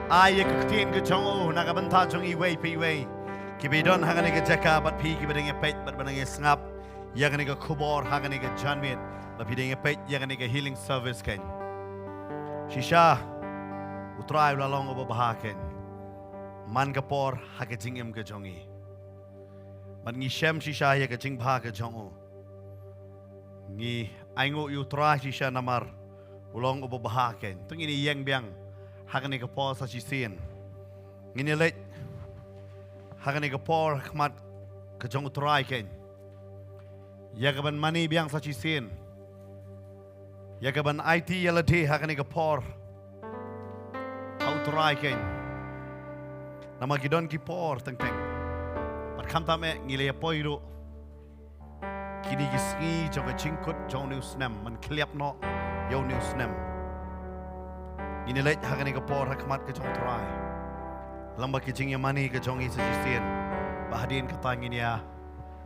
Ay kektin ke jongo naga benta jong iway piway. Kibidon hangane ke jaka bat pi kibidenge pet bat banenge snap. Yagane ke kubor hangane ke janmit bat pidenge pet yagane ke healing service ken. Shisha utrai lalong obo bahaken. Man kapor hake jingem ke jongi. Man ngi shem shisha ya ke jing bha ke jongo. Ngi aingo utrai shisha namar ulong obo bahaken. Tung ini yang biang hagani ka por sa chisin ngini let hagani ka por khmat ka jong utrai ken yagaban mani biang sa chisin yagaban IT yalati hagani ka por utrai ken nama gidon ki por teng teng pat kham ta me ngile ya poiru kini gisngi jong ka chingkut jong new snam man kliap no yo new snam ini leh hagani ke por hakmat ke jong trai lamba ke jing yamani ke jong isa jistin bahadin katang ini ya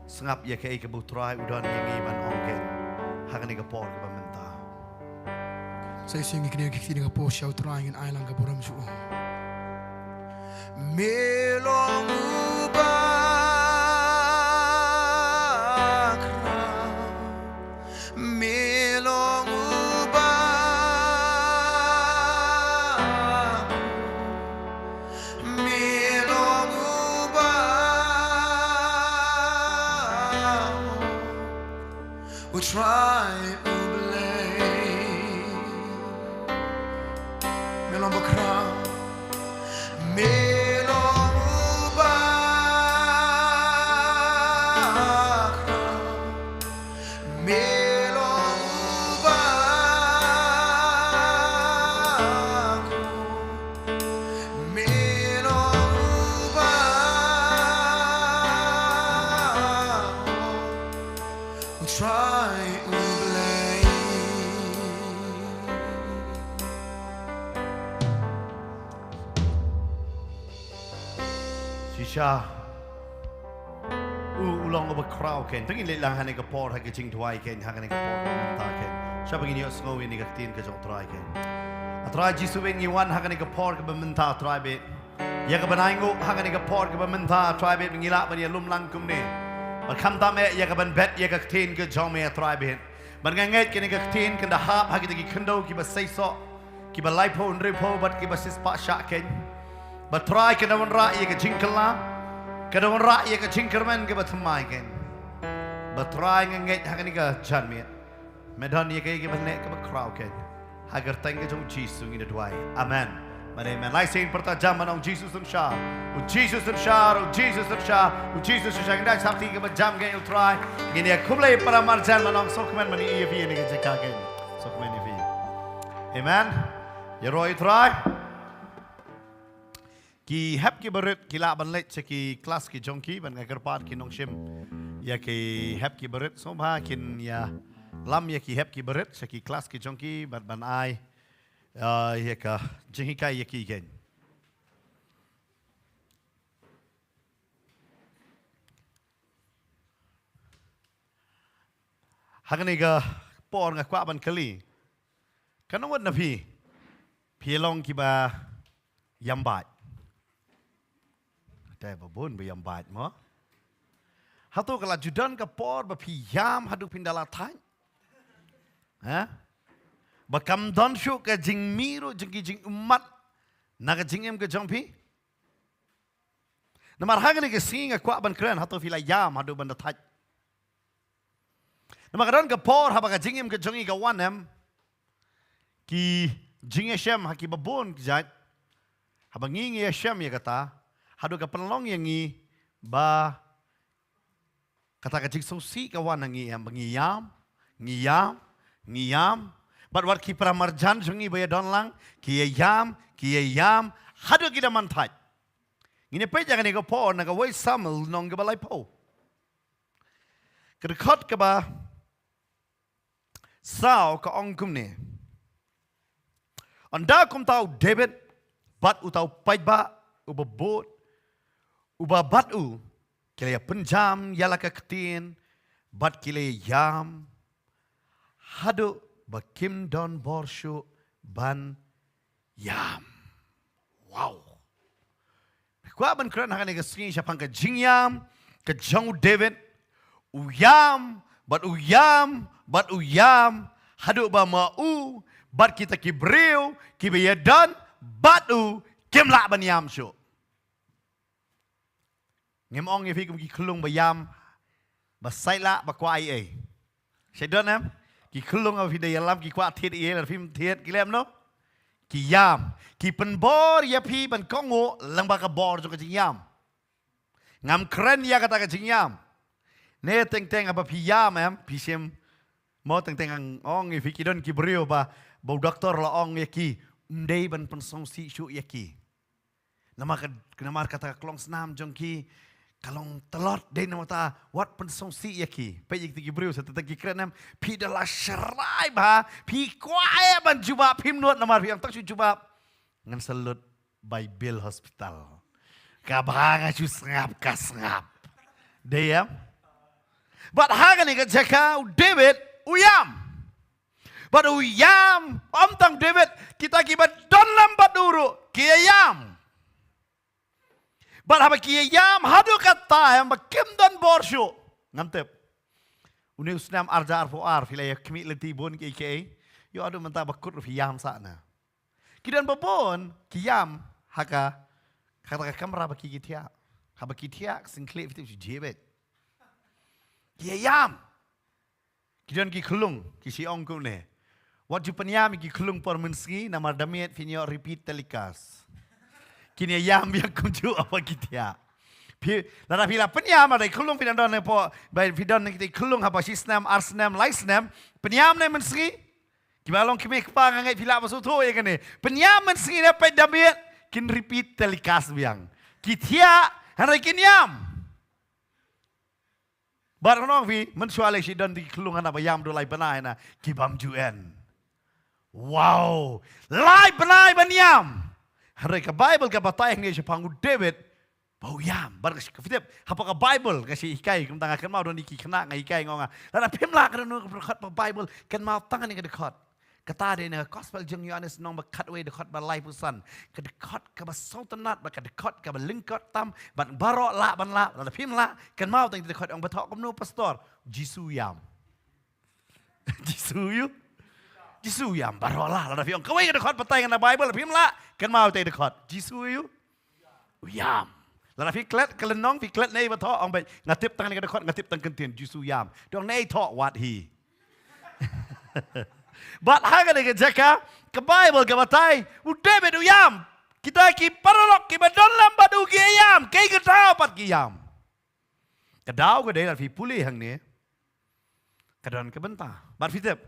sengap ya ke buh trai udan yang iban ongken hagani ke por ke pementa saya singi kini ke por syau trai ingin ailang ke buram su melong ubakra melong try ublay melong bakra melong ubakra melong ubakra melong ubakra try Shisha ulong oba crowd ken tengin le lang hane ka por ha ke ching twai ken hangane ka por ta ken shabang ini osngo ini ka tin ka jong try ken atrai jisu ben ni wan hangane ka por ka bementa try be ya ka banai ngo hangane ka por ka bementa try be ngila ban ya lum lang kum ne ban kham ta me ya ka ban bet ya ka tin ka jong me try be ban nganget ken ka tin kan da hap ha ki ki khndo ki ba sai so ki ba lai po ndre po bat ki ba sis pa sha ken but try ke dawan ra ye ke jingkala ke dawan ra ye ke jingkerman ke batmai ken but try nget hagani ka janmi medan ye ke bane ke crowd ken hagar tang ke jong Jesus ngi dwai amen mane men lai sein perta jam manong Jesus and sha o Jesus and sha o Jesus and sha o Jesus sha ngai sakti ke jam ke try ngi ne kumlai para marjan manong sokmen mani ye vi ne ke jaka ken sokmen vi amen ye roi try ki hep ki berit ki la ban let ki kelas ki jongki ban ngai kerpat ki nong shim ya ki hep ki berit so ba kin ya lam ya ki hep ki berit ki kelas ki jongki ban ai ya ka jingi kai ya ki gen hagani ga por nga kwa ban kali kanong na pi long ki ba yambatแต่บ่นไปยำบาดมั้งฮัตโตกลาจุดันกับปอร์บะพิยามฮัดูพินดาลาทัยฮะบะคำดอนชุกะจิงมีโรจิงกิจิงอุมมัดนักจิงเอ็มกะจงพีนมาร์ฮักนี่กะสิงกะกว่าบันเครนฮัตโตฟิลายามฮัดูบันดาทัยนมากระดอนกับปอร์ฮับกะจิงเอ็มกะจงอีกะวันเอ็มกีจิงเอชเอ็มฮักกีบะบ่นกะจัดฮับงิงเอชเอ็มยะกะตาhadu ka penlong yang ngi ba kata kecik sosi kawan ngi yang ngiyam but wat ki pramarjan jungi baya don lang kiyam hadu kita mantai ngine pe jangan ego po na ka wai samel nong ka balai po kedekot ka ba sao ka ong kum ne anda kum tau David bat utau paiba ubabot uba batu kile penjam yala ketin bat kile yam hadu bakim don borshu ban yam wow Gua ban keren hakan ke sini siapa ke jingyam ke jong David uyam bat uyam hadu ba mau bat kita kibreu kibayadan batu kemla ban yam syo. Ngem ong ye fi kum ki klung ba yam ba saila ba kwai ai. Sai don nam ki klung a fi de yalam ki kwa thiet ye la phim thiet ki lem no. Ki yam ki pen bor ya phi ban kongo lang ba ka bor jo ka jing yam. Ngam kren ya kata ka jing yam. Ne teng teng apa phi yam em phi sem mo teng teng ang ong ye fi ki don ki brio ba bo doktor la ong ye ki ndei ban pen song si shu ye ki. Nama kata klong senam jong ki kalong telot dei nama ta wat pen song si ye ki. Pe yik ti brio sa tetagi kren em phi da la sharai ba phi kwae ban juba phim nuat nama phi ang tak juba ngan salut by Bill Hospital. Kabanga chu sngap ka sngap. Deyam. But hagan ni jaka David uyam. But uyam tang David kita kibat don lambat duru kiyam. But haba kiyam hadu kata yang bakim don borsho. Ngantep. Uni usnam arja arfo ar filaya kmi lenti bon ke yo adu menta bakut yam sana. Kidan babon kiyam haka kata kamera baki kitia. Haba kitia singkle fitu jebet. Kiyam. Kidan ki khulung ki si ong ko ne. Wat ju penyam ki khulung por menski nama damiet finyo repeat telecast. Kini yam yang kunju apa kitia. Lada pila penyam ada khulung pidan don ne po bai pidan ne khulung haba sisnam arsnam laisnam penyam ne menski. Kibalong kimi kpa ngai pila pasu to ye kene. Penyam menski ne pe damiet kin repeat telecast biang. Kitia hari kinyam. Barang vi mensuale si dan di khulung ana bayam do lai banai na kibam juen. Wow, lai banai banyam. Hari ke Bible ke batayang ni sipangu David bau yam. Bar kasi kafitep hapa ka Bible kasi ikai kum tanga kan mau don iki kena ngai ikai ngonga. Lada pimla kan no berkat pa Bible kan mau tangan ni dekat. Kata dia ni gospel jeng Yohanes nong berkat we dekat ba lai pusan. Ke dekat ke ba sultanat ba ke dekat ke ba lingkot tam ban barok la ban la lada pimla kan mau tang dekat ong batok kum no pastor Jisu yam. Jisu you Jisu yam barola la fiong kawai ke dekat patay na Bible la pimla kan mau tang dekat Jisu you yam. La fi klet kelenong fi klet nei batok ong ba ngatip tang ni ke dekat ngatip tang kentien Jisu yam. Dong nei talk what he. But haga de jaka ke Bible ke batai David uyam kita ki paralok ki badon lambat ugi yam kai ke tau pat ki yam kedau ke de la fi puli hang ni kadon ke benta bat fitep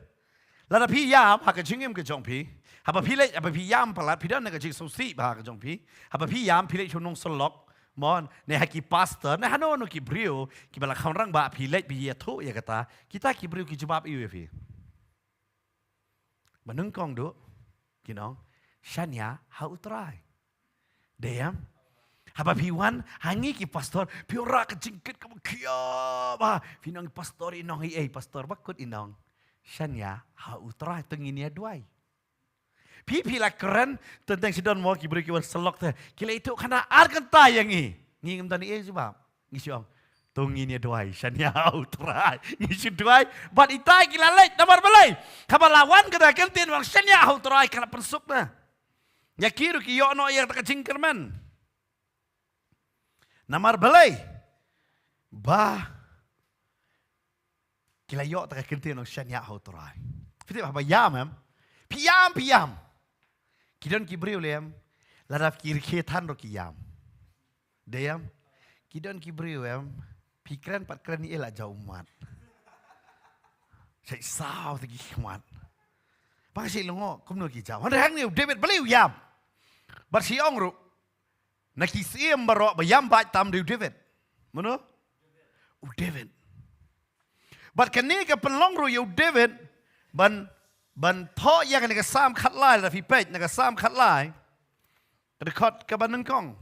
la da pi yam ha ke jingim ke jong pi ha ba pi le ba pi yam palat pi don ne ke jing so si ba ke jong pi ha ba pi yam pi le chonong solok mon ne ha ki pastor ne hano no ki brio ki bala khamrang ba pi le pi ye tho ye kata kita ki brio ki jawab iu fi menengkong do kinong shania ha utrai deyam haba piwan hangi ki pastor piora ke jingkit ke kia ba finong pastor inong pastor bakut inong shania ha utrai tenginia duai pi la keren tentang sidon mo ki beri ki wan selok te kila itu kana ar kan tayangi ngingem tani sebab ngisiong tunginia duai shania ha utrai ngisi duai bat itai kila lek namar balai kabalawan kada kentien wang shania ha utrai kana pensuk na yakiru ki yo no yang tak jingkerman namar balai ba kila yo tak kentien wang shania ha utrai fitip apa yam piam kidon ki briu lem ladaf kir ketan ro ki yam deyam kidon ki briu pikiran pat keren ni elak jauh umat. Saya sah tegi umat. Pasal longo kumno ki jauh. Hendak ni David beliau yam. Bersiong ru. Nak kisiem barok bayam baik tam David. Mana? David. Bat kini ke penlong ru David ban thok yang ni ke sam khat lai la fi pej ni ke sam khat lai. Dekat ke ban kong.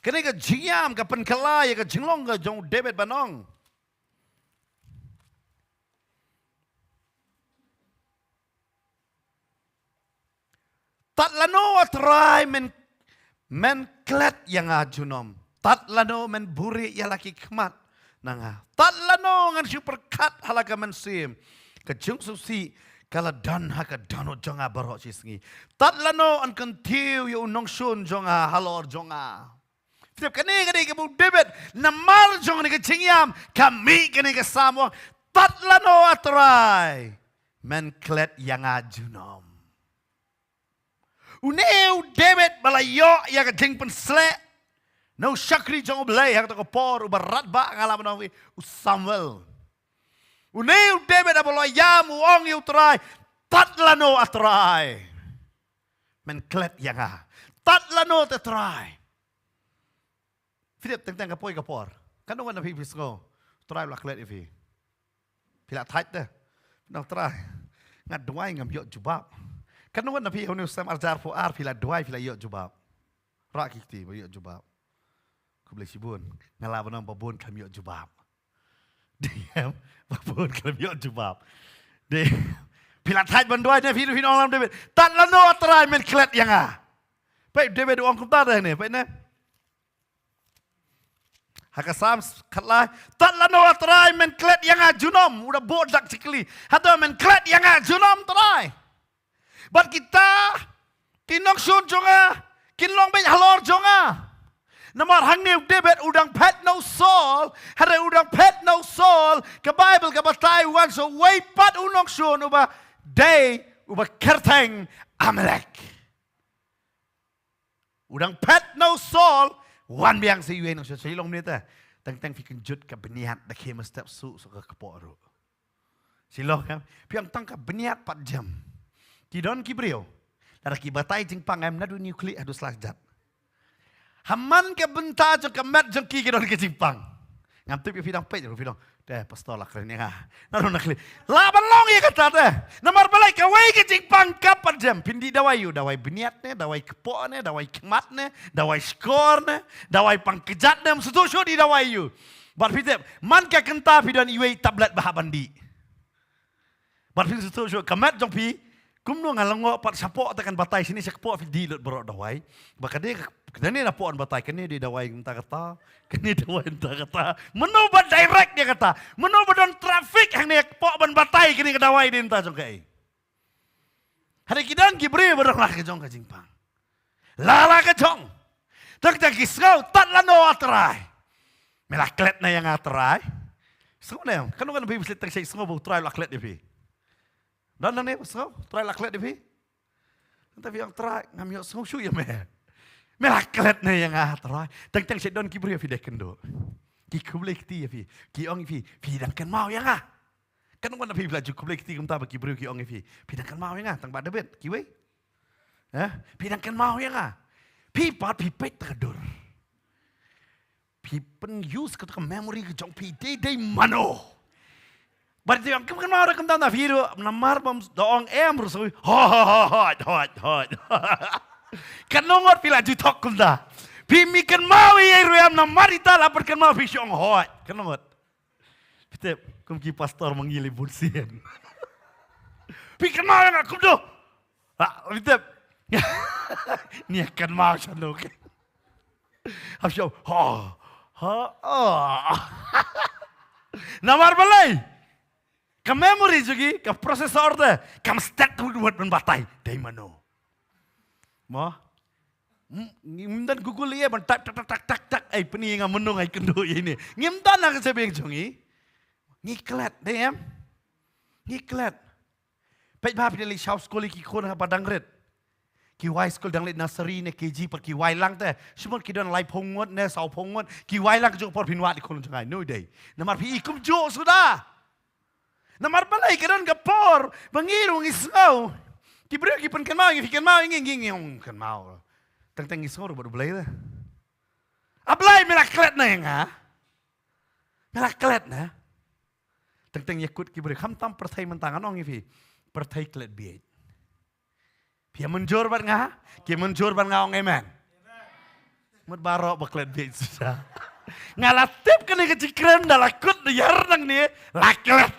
Kini ke jiam ke penkelai ke jinglong ke jong David banong. Tatlano atray men klet yang ajunom. Tatlano men buri yalaki kmat nanga. Tatlano ngan superkat halaga men sim. Kejung susi kala dan haka dano jonga barok cisngi. Tatlano an kentiu yu nong sun jonga halor jonga. Setiap kani kebu David namar jonga ni kecingyam kami kani kesamuang. Tatlano atray men klet yang ajunom. Uneu David balayo ya kecing pensle. No syakri jong belai hak to por ubarat ba ngalaman wi Samuel. Uneu David abalo yam wong yu try tatlano atray. Men klet yang a. Tatlano te try. Philip teng kapoi kapor. Kan wan na pipis ko. Try la klet ifi. Pila tight de. No try. Ngat duai ngam yo jubab. Kan wan na pi honu sam arjar fo ar pila duai pila yo jubab. Rak kiti yo jubab. Ku boleh sibun. Ngalah benang babun kami yuk jubab. Diam. Babun kami yuk jubab. Pilat hajj banduai ni hidup orang David. Tak lano atrai men klet yang Baik David orang kumta dah ni. Baik ni. Hakasam katlai. Tak lano atrai men klet yang junom. Udah bodak sikli. Hado men klet yang junom terai. Bat kita tinok sun jonga. Kinlong baik halor jonga. Namar hang ni David udang pet no soul, hare udang pet no soul. Ke Bible ke batai wan so way pat unong sun uba day uba kerteng Amalek. Udang pet no soul wan biang si yuen so silong ni ta. Tang fikin jut ke beniat dak he step su so ke keporu. Silong kan. Piang tang ke beniat 4 jam. Tidon kibrio. Lara ki batai jing pangam nadu nuklear adu slajat. Haman ke benta jeng ke mat jeng ki don ke Jepang. Ngam tu pidang pej ro pidang. Deh pastol lah keren ya. Naru nakli. Laban long ya kata deh. Namar balai ke wai ke Jepang kapan jam pindi dawai yu dawai beniat ne, dawai kepok ne, dawai kemat ne, dawai skor ne, dawai pangkejat ne, setuju di dawai yu. Bar pitep man ke kenta pidan iwe tablet bahabandi. Bar pitep setuju kemat jong pi kumno ngalango pat sapok tekan batai sini sekepok di lut berok dawai. Bakade kene na puan batai kene di dawai entah kata, kene dawai entah kata. Menobat direct dia kata. Menobat on traffic hang ne pok ban batai kene ke dawai di entah jong kai. Hari kidan kibri berang lah ke jong ke Jingpang. Lala ke jong. Tak kisau tat lano atrai. Melaklet na yang atrai. Sebenarnya kan kan lebih bisa tak saya semua bau try laklet dia pi. Dan ni so try laklet dia pi. Tapi yang try ngam yo semua syu ya meh. Melaklet na yang atrai. Tang saya don kibri fi dekendo. Ki kublek ti ya pi. Ki ong fi dangkan mau yang Kan kan pi bela kublek ti kum ta ba kibri ki ong fi. Pi dangkan mau yang tang ba debet ki we. Pi dangkan mau yang Pi pat pi pet terdur. Pi pen use ke memory ke jong pi day mano. Berarti yang kan mau rekam tanda video namar bom doong rusoi. Hot. Kan nongot pila jutok kunda. Pi mikan mau ye ruyam namar ita lapar kan mau pi syong hot. Kan nongot. Pitep kum ki pastor mengili bursien. Pi kan mau yang aku do. Pitep. Ni kan mau sano ke. Habis Namar balai. Ke memory juga, ke prosesor deh. Kam start buat membatai. Dari mana? Mah? Ngimdan Google ya, tak. Peni yang menung ay kendo ini. Ngimdan nak saya bilang jongi. Ngiklat, deh em. Ngiklat. Pej bapa pilih shop sekolah kikon apa dangret. Kiwai sekolah danglet nursery ne KG per kiwai lang teh. Semua kidan lai pongot ne sau pongot. Kiwai lang jok por pinwat ikon jangai. No day. Namar pi ikum jok sudah. Namar balai kidan gapor. Bangirung isau. Kibri kipan kan mau fikan mau ingin kan mau. Teng isau baru balai dah. Ablay melaklet na yang Melaklet na. Teng yakut kibri kham tam perthai mentangan ong ifi. Perthai klet biet. Pia menjur bat ngah, kia menjur bat ngah amen. Mut barok baklet biet susah. Ngalatip kan ni kecikren dah lakut diyar nang ni laklet.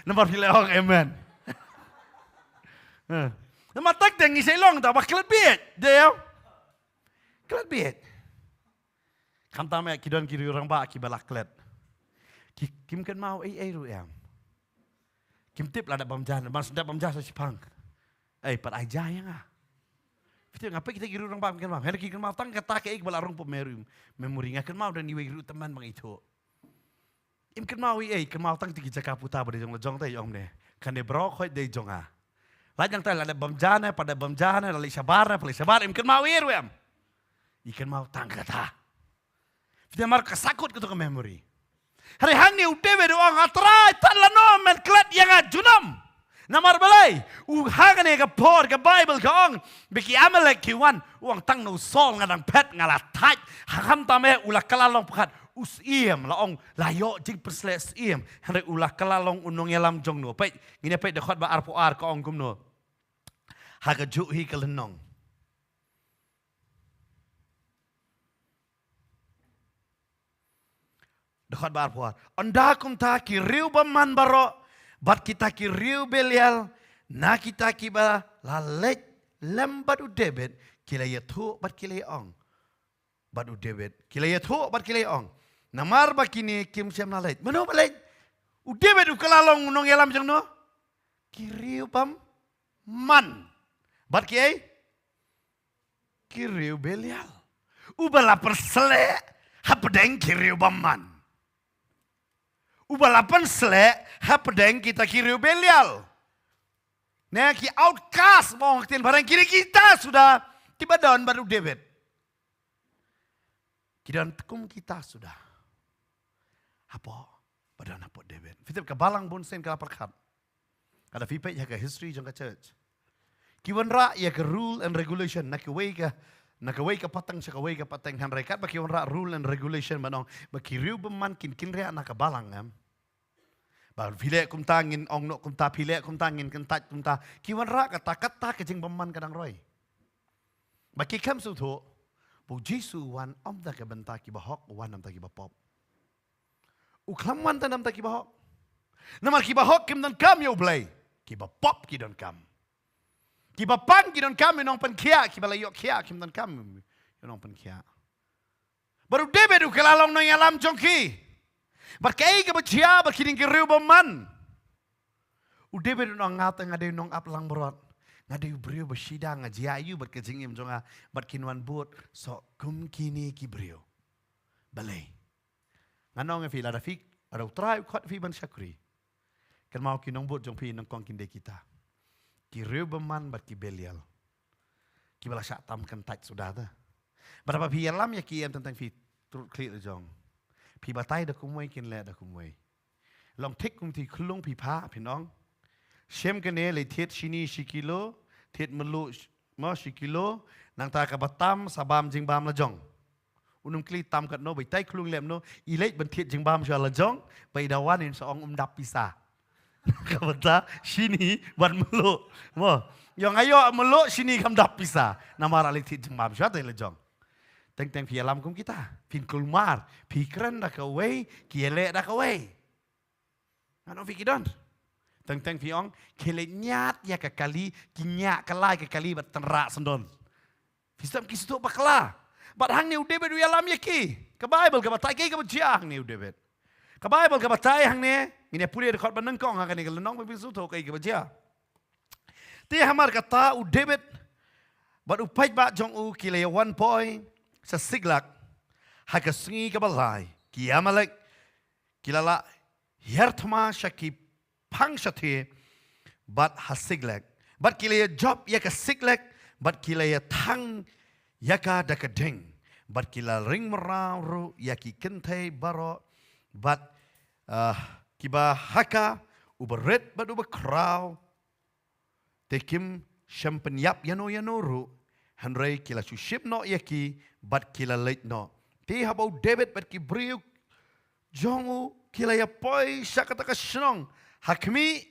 Nomor pilih orang amen. มาตักแต่งอีใส่ล่องแต่ว่าเคล็ดเบียดเดียวเคล็ดเบียดคำตามแม่คิดวันคิดรังบ้าคิดบลักเคล็ดคิมกันมารู้เอ็มคิมติบละดับบำจานบางสุดดับบำจานสิพังปัดอาจายยังKita ngapain kita kiru orang bang kenal? Hari kita kenal tang kata ke ik bala orang pemerum memori ngah kenal dan iwe kiru teman bang itu. Im kenal kenal tang tiki cakap putar pada jong lejong teh om ne. Kan de brok hoi de jong ah. Lajang teh ada bamjana pada bamjana lali sabar im kenal ru em. Ikan mau tang kata. Kita mar kesakut gitu ke memori. Hari hang ni udah berdoa ngatrai tan lano men klat yang ajunam. Namar balai, hang ni ke por ke Bible ke ong, beki amalek kiwan, uang tang no sol ngadang pet ngalat, hakam tame ulah kalalong pekat, iem la ong layo jing persles iem, hari ulah kalalong unong yalam jong no, pet ngine pet dekat ba arpo ar ke ong kum no, haga juhi ke lenong. Dekat ba arpo ar, anda kum ta ki riu baman baro. Bat kita ki riu belial, na kita ki ba lalet lembat u debet, kila ya tu bat kila ya ong, bat u debet, kila ya tu bat kila ya ong. Namar ba kini kim siam lalet, mana balet? U debet u kalalong unong yalam jeng no, ki riu pam man, bat ki riu belial, u bala persele, hapedeng ki riu pam man. Ubalapan selek, hapedeng kita kiri belial. Nah, ki outcast mau ngertiin barang kiri kita sudah tiba daun baru debet. Kidan tekum kita sudah. Apa? Badan apa debet? Fitip ke balang bonsen ke laparkat. Kada fipet ya ke history jangka church. Kiwan ra ya ke rule and regulation. Nak kawai ke patang sakawai ke patang han rekat baki orang rule and regulation manong baki riu beman kin rea nak balang am. Ba pilek kum tangin ong nok kum ta pilek kum tangin kentat kum ta kiwan ra kata ke jing beman kadang roi. Baki kam su tu bu Jesu wan om ta ke benta ki bahok wan am ta ki bapop. Uklam wan ta nam ta ki bahok. Namar ki bahok kim dan kam yo blai. Ki bapop ki dan kam. Kiba pang kidon kami nong penkia, kiba layok kia kim dan kami nong penkia. Baru debe du kelalong nong yalam jongki. Berkai ke bejia berkiring kiriu beman. Ude be nong ngata ngade nong aplang berot. Ngade brio bersida ngajia ayu berkejingim jonga berkinwan bot so kum kini ki brio. Balai. Nganong e fil ada fik ada utrai kot fi ban syakri. Kan mau kinong bot jong fi nong kong kinde kita. Ki riu beman bat ki belial. Ki bala syak tam kentat sudah tu. Berapa pi alam ya ki tentang fi turut klik jong. Pi batai dah kumui kin le dah kumui. Long tek kum ti klung pi pa pi nong. Shem kene le tiet sini shikilo, tiet melu mo shikilo, nang ta ka batam sabam jing bam la jong. Unum klik tam kat no bai tai klung lem no, ilek ben tiet jing bam sha la jong, bai dawan in saong dap pisah. Kata sini buat meluk, mo. Yang ayo meluk sini kam dap pisah. Nama ralik tit jembam syat lejong. Teng pi alam kum kita, pin kulmar, pikiran dah kawai, kielek dah kawai. Ano fikidon? Teng pi ong kielek nyat ya kekali, kinyak kelai kekali bat tenrak sendon. Fisam kisitu bakla. Bat hang ni udah bedu alam ya ki. Ke Bible ke batai ke bejia hang ni udah bet. Ke Bible ke batai hang ni. Ini pulih dekat benengkong akan ikut lenong berbisu tu kaya kerja. Tiada hamar kata udebet, bat upai bat jong u kilaya 1 point sesiglak, hak sengi kebalai, kiamalek, kilala hertma syaki pang syati, bat hasiglek, bat kilaya job ya kesiglek, bat kilaya tang ya ka dakadeng, bat kilala ring merau ya ki kentai baro, bat kiba haka uberet bad ubakraw tekim syampen yap yano ru hanrei kila suship no yaki bad kila late no te habau debit bad ki briuk jongu kila ya poi syakata ka shnong hakmi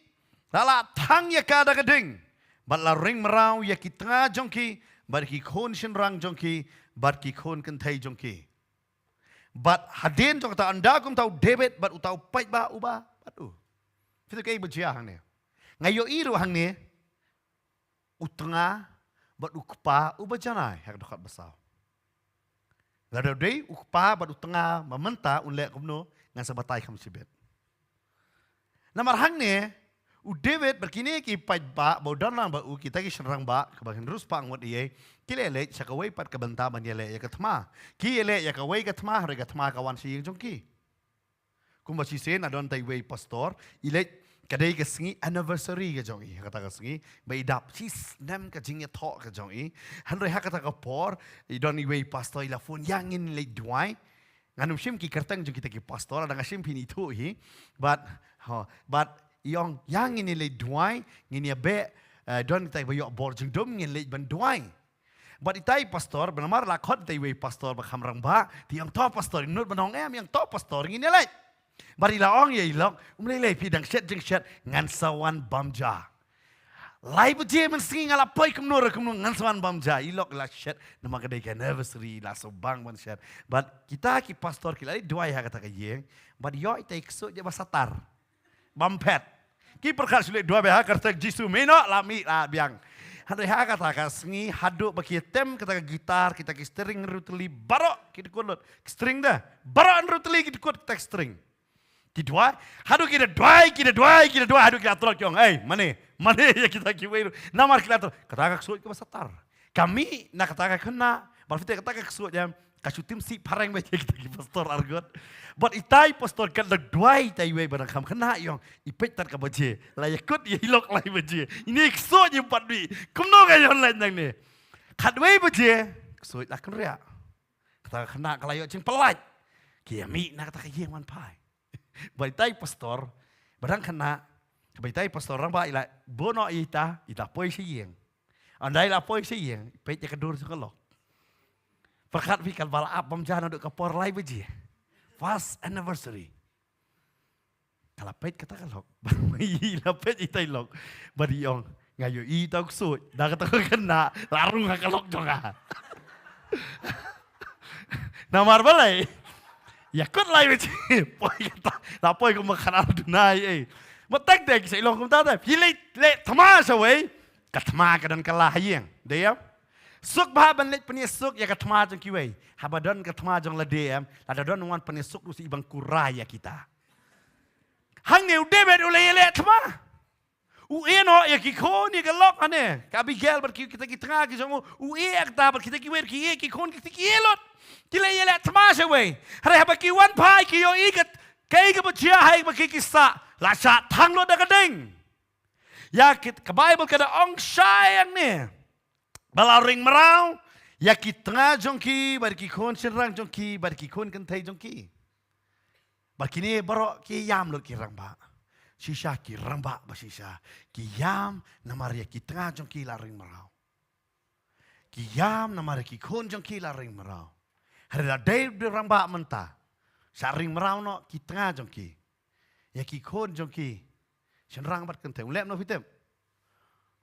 lala tang yaka da gading bad la ring merau yaki tengah jongki bad ki khon shin rang jongki bad ki khon kentai jongki. Bat hadin jong kata anda kum tahu debit bat utau pait ba uba batu. Itu kayak berjia hang ni. Ngayo iru hang ni. utengah, bat ukpa, ubajanai, hak dekat besar. Lalu day ukpa, bat utengah, mementa, unlek kumno, ngan sabatai kamu sibet. Namar hang ni, David berkini ki paj ba, bau dan lang ba kita ki serang ba, kebagian terus pangut iye, kilele, sakawai pat kebenta banyele ya ketma, kilele ya kawai ketma, hari ketma kawan si yang jongki. Kumba si sen adon taiwei pastor, ile kadai kesengi anniversary ke jongi, kata kesengi, ba idap si nem ke jingnya thok ke jongi, hanrei hak kata kapor, idon iwei pastor ila phone yangin le duai, nganum sim ki kertang jong kita ki pastor, ada ngasim pini tu hi, but Yong yang ini le duai, ini abe don kita bayok borjeng dom ini le ban duai. But itai pastor benamar lakot itai wei pastor bakam rangba, ti yang top pastor inut benong yang top pastor ini le. Bari laong ye ilok, le pidang shet jeng shet ngan sawan bamja. Lai buje men singi ngala poi kumnur ngan sawan bamja ilok la shet nama kadai ka anniversary la sobang ban shet. But kita ki pastor kila duai ha kata ka ye, but yo itai ksuk je basatar. Bampet. Ki perkara sulit dua beha kerja jisu meno lami la biang. Hadai ha kata kasngi haduk bagi tem kata gitar kita ki string rutli barok kita kulut string dah barok rutli kita kulut tek string. Ki dua haduk kita dua haduk kita atur kyong mane ya kita ki wei namar kita atur kata kasut ke basatar. Kami nak kata kena berfite kata kasut jam kasutim si parang baca kita ki pastor argot. But itai pastor kan lag duai tai wei barang kam kena yong ipet tar ka baje. La yakut ye hilok lai baje. Ini kso je padwi. Kumno ka yon lai nang ni. Khat wei baje. Kso la kan ria. Kata kena kalayo cing pelat. Ki mi nak kata ye wan pai. But itai pastor barang kena itai pastor orang ba ila bono ita poi si yeng. Andai la poi si yeng ipet je kedur sekolok. Perkat fikal bala abam jana duk kapor lai baje. First anniversary. Kalau pet kata kalau, bayi lapet itai lok, bari yong ngayo itau ksut, dah kata kena larung kalok jonga. Namar balai, ya kot lai baje, poi kata, lapoi ko makan dunai matak dek sa ilong kumta ta, pilih le tamas away, katma kadan kalah yang, dia. Suk bahaban let penisuk ya katma jong kiwei. Habadon katma jong ladem, ladadon wan penisuk lu si ibang kuraya kita. Hang ne David ulay le tma. Eno ya kikon ya galok ane. Ka Abigail bar kita kitanga ki jong ek ta bar kita kiwer ki kikon ki kilot. Kila le tma shawei. Hare haba ki wan pai ki yo ikat kai ka bachia hai ba ki kisa. La sha thang lo da kadeng. Ya kit ka Bible kada ong sayang ne. Bala ring merau, ya ki tengah jongki, bar ki kon serang jongki, bar ki kon kentai jongki. Bar kini barok ki yam lo ki rangba. Sisa ki rangba ba sisa. Ki yam namar ya ki tengah jongki la ring merau. Ki yam namar ki kon jongki la ring merau. Hari la day de rangba menta. Sa ring merau no ki tengah jongki. Ya ki kon jongki. Serang bar kentai. Ulep no fitem.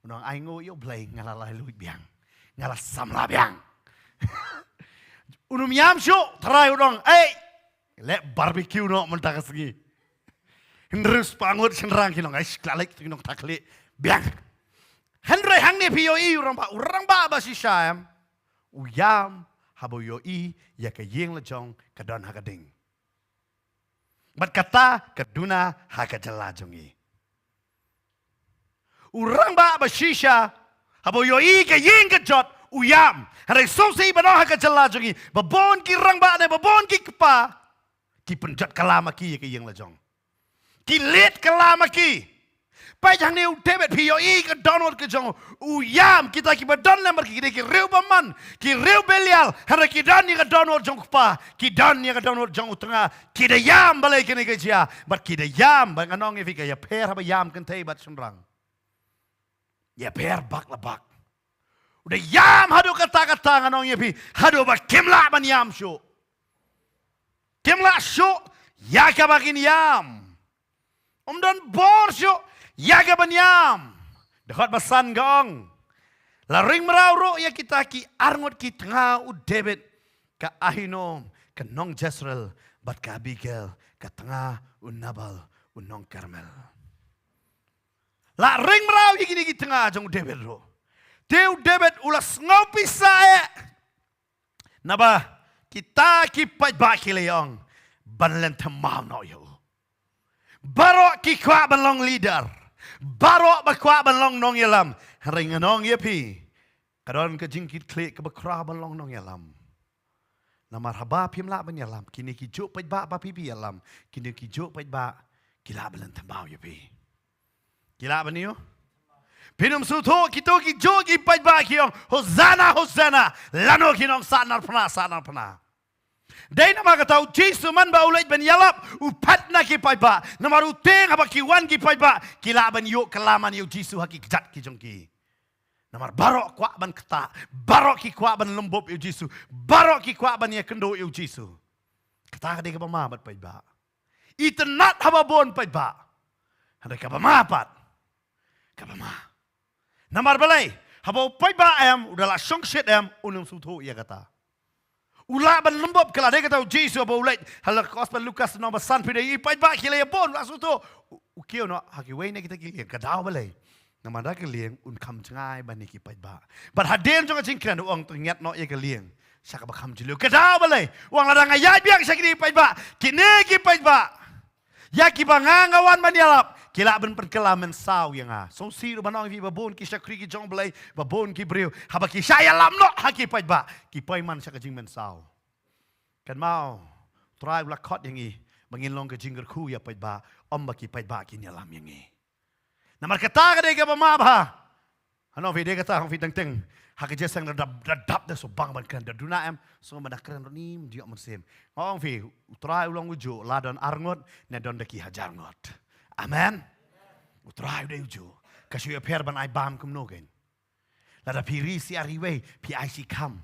Unang aingo yo blay ngalalai luit biang. Ngalah samla biang. Unum yam syo try udong le barbecue no mentaka segi. Hindrus pangut senrang kinong klalek kinong takli biang. Hendrai hang ne pio urang ba ba si syam. Uyam habo yo ya ka yeng lejong kadon hakading. Bat kata kaduna hakajalajong Urang ba si syam. Habo yo ka yeng ka jot uyam. Harai sosi banoha ka jalajongi. Babon ki rang ba ne babon ki kpa. Ki penjat kalama ki ka yeng lajong. Ki let kalama ki. Pai jang ne David pi yo ka donor ka jong uyam kita ki badon lemar ki ki reu baman ki reu belial harai ki dan ni ka donor jong kpa ki dan ni ka donor jong utanga ki de yam balai ki ne ka jia but ki de yam bang anong e fika ya per haba yam kan tei bat sunrang. Ya per bak la bak. Udah yam hadu kata-kata nganong yepi. Hadu bak kimla ban yam syu. Kimla syu. Ya ka bakin yam. Don bor syu. Ya ka ban yam. Dekat basan gong. La ring merau ro ya kita ki arngot ki tengah u David. Ka Ahinom. Ka nong Jezreel. Bat ka Abigail. Ka tengah u Nabal. U nong Karmel. La ring merau ya gini ki tengah jong David ro. Teu David ulas ngopi saya. Naba kita kipat baki leong banlen temam no yo. Barok ki kwa banlong leader. Barok bakwa banlong nong yalam. Ringanong yepi. Kadon ke jingkit klik ke bakra banlong nong yalam. Namar haba pim la ban yalam. Kini ki juk pait ba pipi yalam. Kini ki juk pait ba kila banlen temam yepi. Kila ban yo. Pinum suto kito ki jogi pait ba kiong Hosanna Hosanna lano kinong sanar pernah Dai nama kata Jesus man ba ulit ben yalap upat na ki pait ba namar uteng apa ki wan ki pait ba kila ban yuk kelaman yu Jesus haki jat ki jongki namar barok kwa ban kata barok ki kwa ban lembop yu Jesus barok ki kwa ban ya kendo yu Jesus kata ka de ka pamamat pait ba itenat haba bon pait ba handa ka pamapat ka pamapat Namar balai, habau pai ba am udahlah song shit am unum sutu ia kata. Ula ban lembab kala dia kata Jesus habau ulai halak Gospel Lukas nomor san pide i pai ba kila ya bon la sutu. Ukio no haki wei ne kita kilian kadau balai. Namar dak kilian un kam cengai ban ki pai ba. But haden jong jingkran uang tingat no ia kilian. Saka ba kam jilu kadau balai. Uang ladang ayat biang sakini pai ba. Kini ki pai ba. Ya ki bangangawan manialap. Kila ben perkelaman saw yang so siru banong vi babon ki sakri ki jong belai babon ki breu haba ki saya lam no haki pai ba ki pai man sak jing men saw kan mau try la khot yang i bangin long ke jingger khu ya pai ba ba ki pai ba ki nyalam yang i namar kata ka de ka ma ba ano vi de kata hong vi teng teng haki jesang dap de so bang ban kan da duna em so mana keren nim dia musim ngong vi try ulang ujo ladon arngot ne don de ki hajar ngot Amen. Utrai udah uju. Kasih per ban ai bam kum nogen. Lada piri si ariwe pi ai si kam.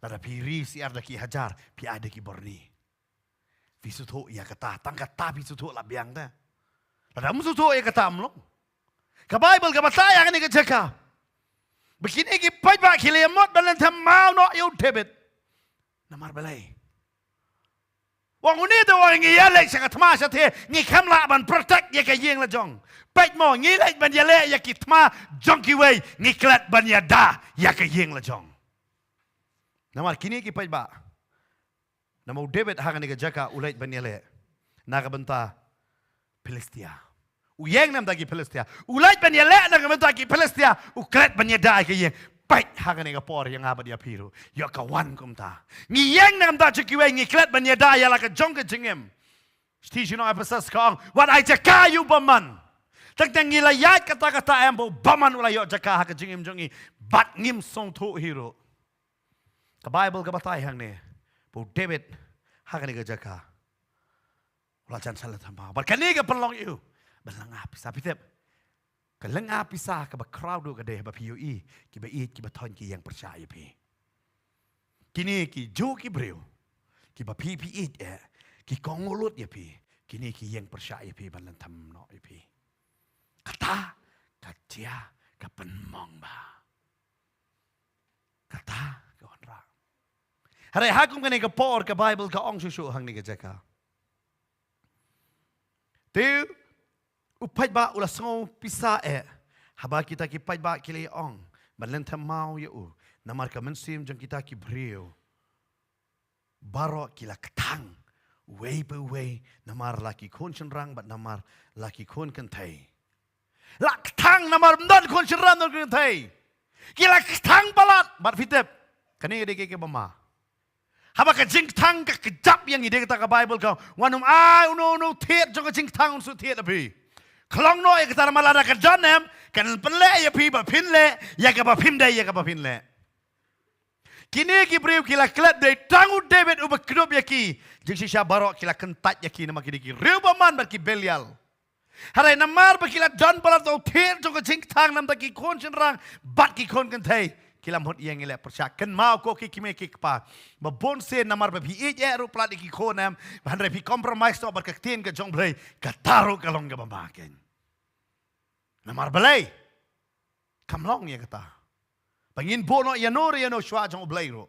Lada piri si ar daki hajar pi ai daki borni. Visuto ia kata tangkat ta visuto la biang da. Lada musuto ia kata amlo. Ka Bible ka bataya kan ka jaka. Begini ki pai ba ki le mot balan tamau no yo debit. Namar balai. Wang uni tu wang ngi yalek sangat tma sathe ngi kamla ban protect ya ka yeng la jong pait mo ngi lek ban yale ya ki tma jong ki wei ngi klat ban ya da ya ka yeng la jong namar kini ki pait ba namo David hagan ni ka jaka ulait ban yale naga banta Philistia uyeng nam dagi Philistia ulait ban yale naga banta ki Philistia u klat ban ya da ka yeng Pait hagan ega por yang abad ya piru. Ya kawan kum ta. Ngiyeng nam ta cikiwe ngiklet banyada ya la ka jong ka jingem. Sti sino apasas kong. Wat ai jaka yu baman. Tak tang ngila yat kata-kata embo baman ula yo jaka ha ka jingem jongi. Bat ngim song tu hero. Ka Bible ka batai hang ne. Po David hagan ega jaka. Ula jan salat hamba. Bat kani ka pelong yu. Balang apis apitep. Kaleng pisah ke crowd ke deh bapiui ki ba it ki ba ton ki yang percaya pi kini ki jo ki breu ki ba pi it ki kongolut ya pi kini ki yang percaya pi balan tham no pi kata kacia ka penmong ba kata ka onra hare hakum kene ka por ka Bible ka ong su hang ni ka jaka tu upai ba ulah song pisah haba kita ki pai ba ki le ong balan tamau ya u namar ka mensim jong kita ki breu baro ki la ketang wei pe wei namar laki kon rang bat namar laki kon kan thai la ketang namar ndon kon rang ndon kan thai ki la ketang balat bat fitep kani de ke bama haba ka jing tang ka kejap yang ide kata ka Bible ka wanum ai no tiet jong ka jing tang su tiet api Kelong no ya kita malada kerjanem kan penle ya pi ba pinle ya ka ba pinde ya ka ba pinle kini ki breu kila klat de tangu David uba krup ya ki jing sisha barok kila kentat ya ki nama ki reu ba man ba ki belial harai namar ba kila don pala to ther jong jing tang nam ta ki kon chen rang bat ki kon kan thai kila mot yang ile persya kan mau ko ki me ki pa ba bon se namar ba pi e ru plat ki konam ban re pi compromise to ba ka tin ka jong blai ka taru ka long ka ba maken namar balai kamlong ya kata bangin bono ya no shwa jong blai ro